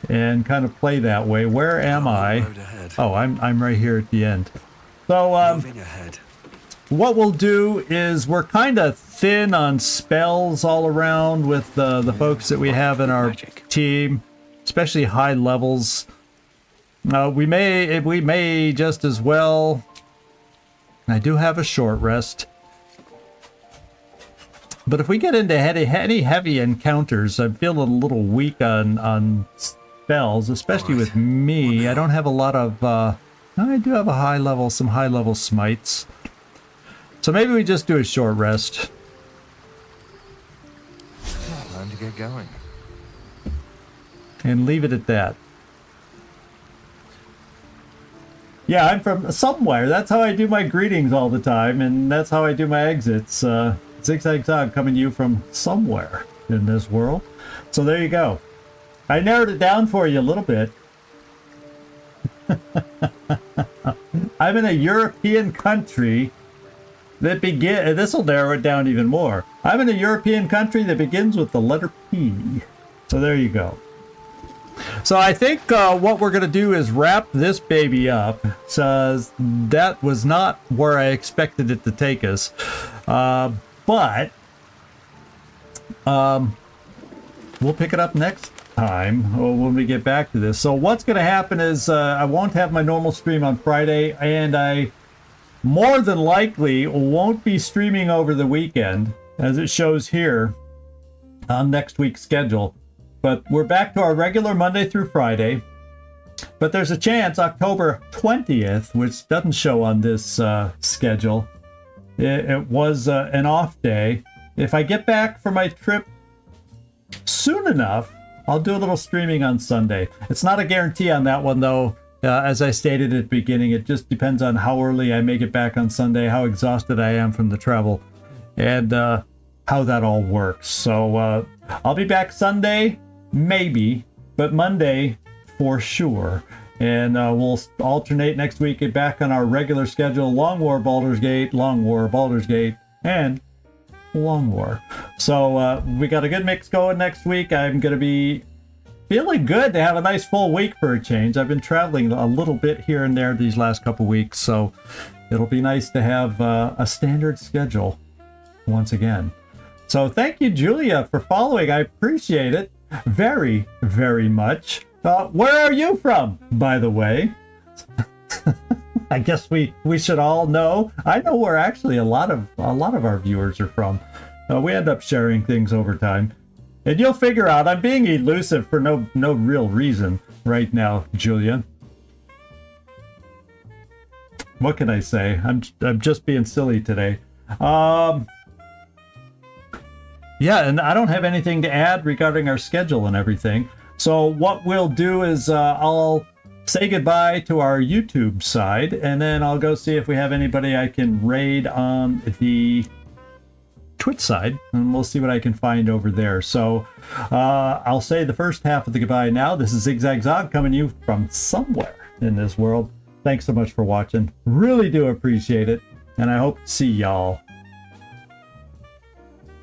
and kind of play that way. Where am I? Oh, I'm right here at the end. So what we'll do is we're kind of thin on spells all around with the folks that we have in our team, especially high levels. We may just as well. I do have a short rest, but if we get into any heavy encounters, I'm feeling a little weak on spells, especially with me. I don't have a lot of. I do have some high level smites. So maybe we just do a short rest. Time to get going. And leave it at that. Yeah, I'm from somewhere. That's how I do my greetings all the time, and that's how I do my exits. Zigzag Zog coming to you from somewhere in this world. So there you go. I narrowed it down for you a little bit. I'm in a European country that this will narrow it down even more. I'm in a European country that begins with the letter P. So there you go. So I think what we're going to do is wrap this baby up. So that was not where I expected it to take us. But we'll pick it up next time when we get back to this. So what's going to happen is I won't have my normal stream on Friday, and I more than likely won't be streaming over the weekend, as it shows here on next week's schedule. But we're back to our regular Monday through Friday. But there's a chance October 20th, which doesn't show on this schedule, it was an off day. If I get back from my trip soon enough, I'll do a little streaming on Sunday. It's not a guarantee on that one, though. As I stated at the beginning, it just depends on how early I make it back on Sunday, how exhausted I am from the travel, and how that all works. So I'll be back Sunday, maybe, but Monday for sure. And we'll alternate next week, get back on our regular schedule. Long War, Baldur's Gate, Long War, Baldur's Gate, and Long War. So we got a good mix going next week. I'm going to be feeling good to have a nice full week for a change. I've been traveling a little bit here and there these last couple weeks, so it'll be nice to have a standard schedule once again. So thank you, Julia, for following. I appreciate it very, very much. Where are you from, by the way? I guess we should all know. I know where actually a lot of our viewers are from. We end up sharing things over time. And you'll figure out I'm being elusive for no real reason right now, Julia. What can I say? I'm just being silly today. Yeah, and I don't have anything to add regarding our schedule and everything. So what we'll do is I'll say goodbye to our YouTube side, and then I'll go see if we have anybody I can raid on the Twitch side, and we'll see what I can find over there. So I'll say the first half of the goodbye now. This is Zigzag Zog coming to you from somewhere in this world. Thanks so much for watching. Really do appreciate it, and I hope to see y'all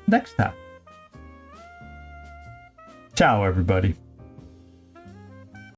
next time. Ciao, everybody.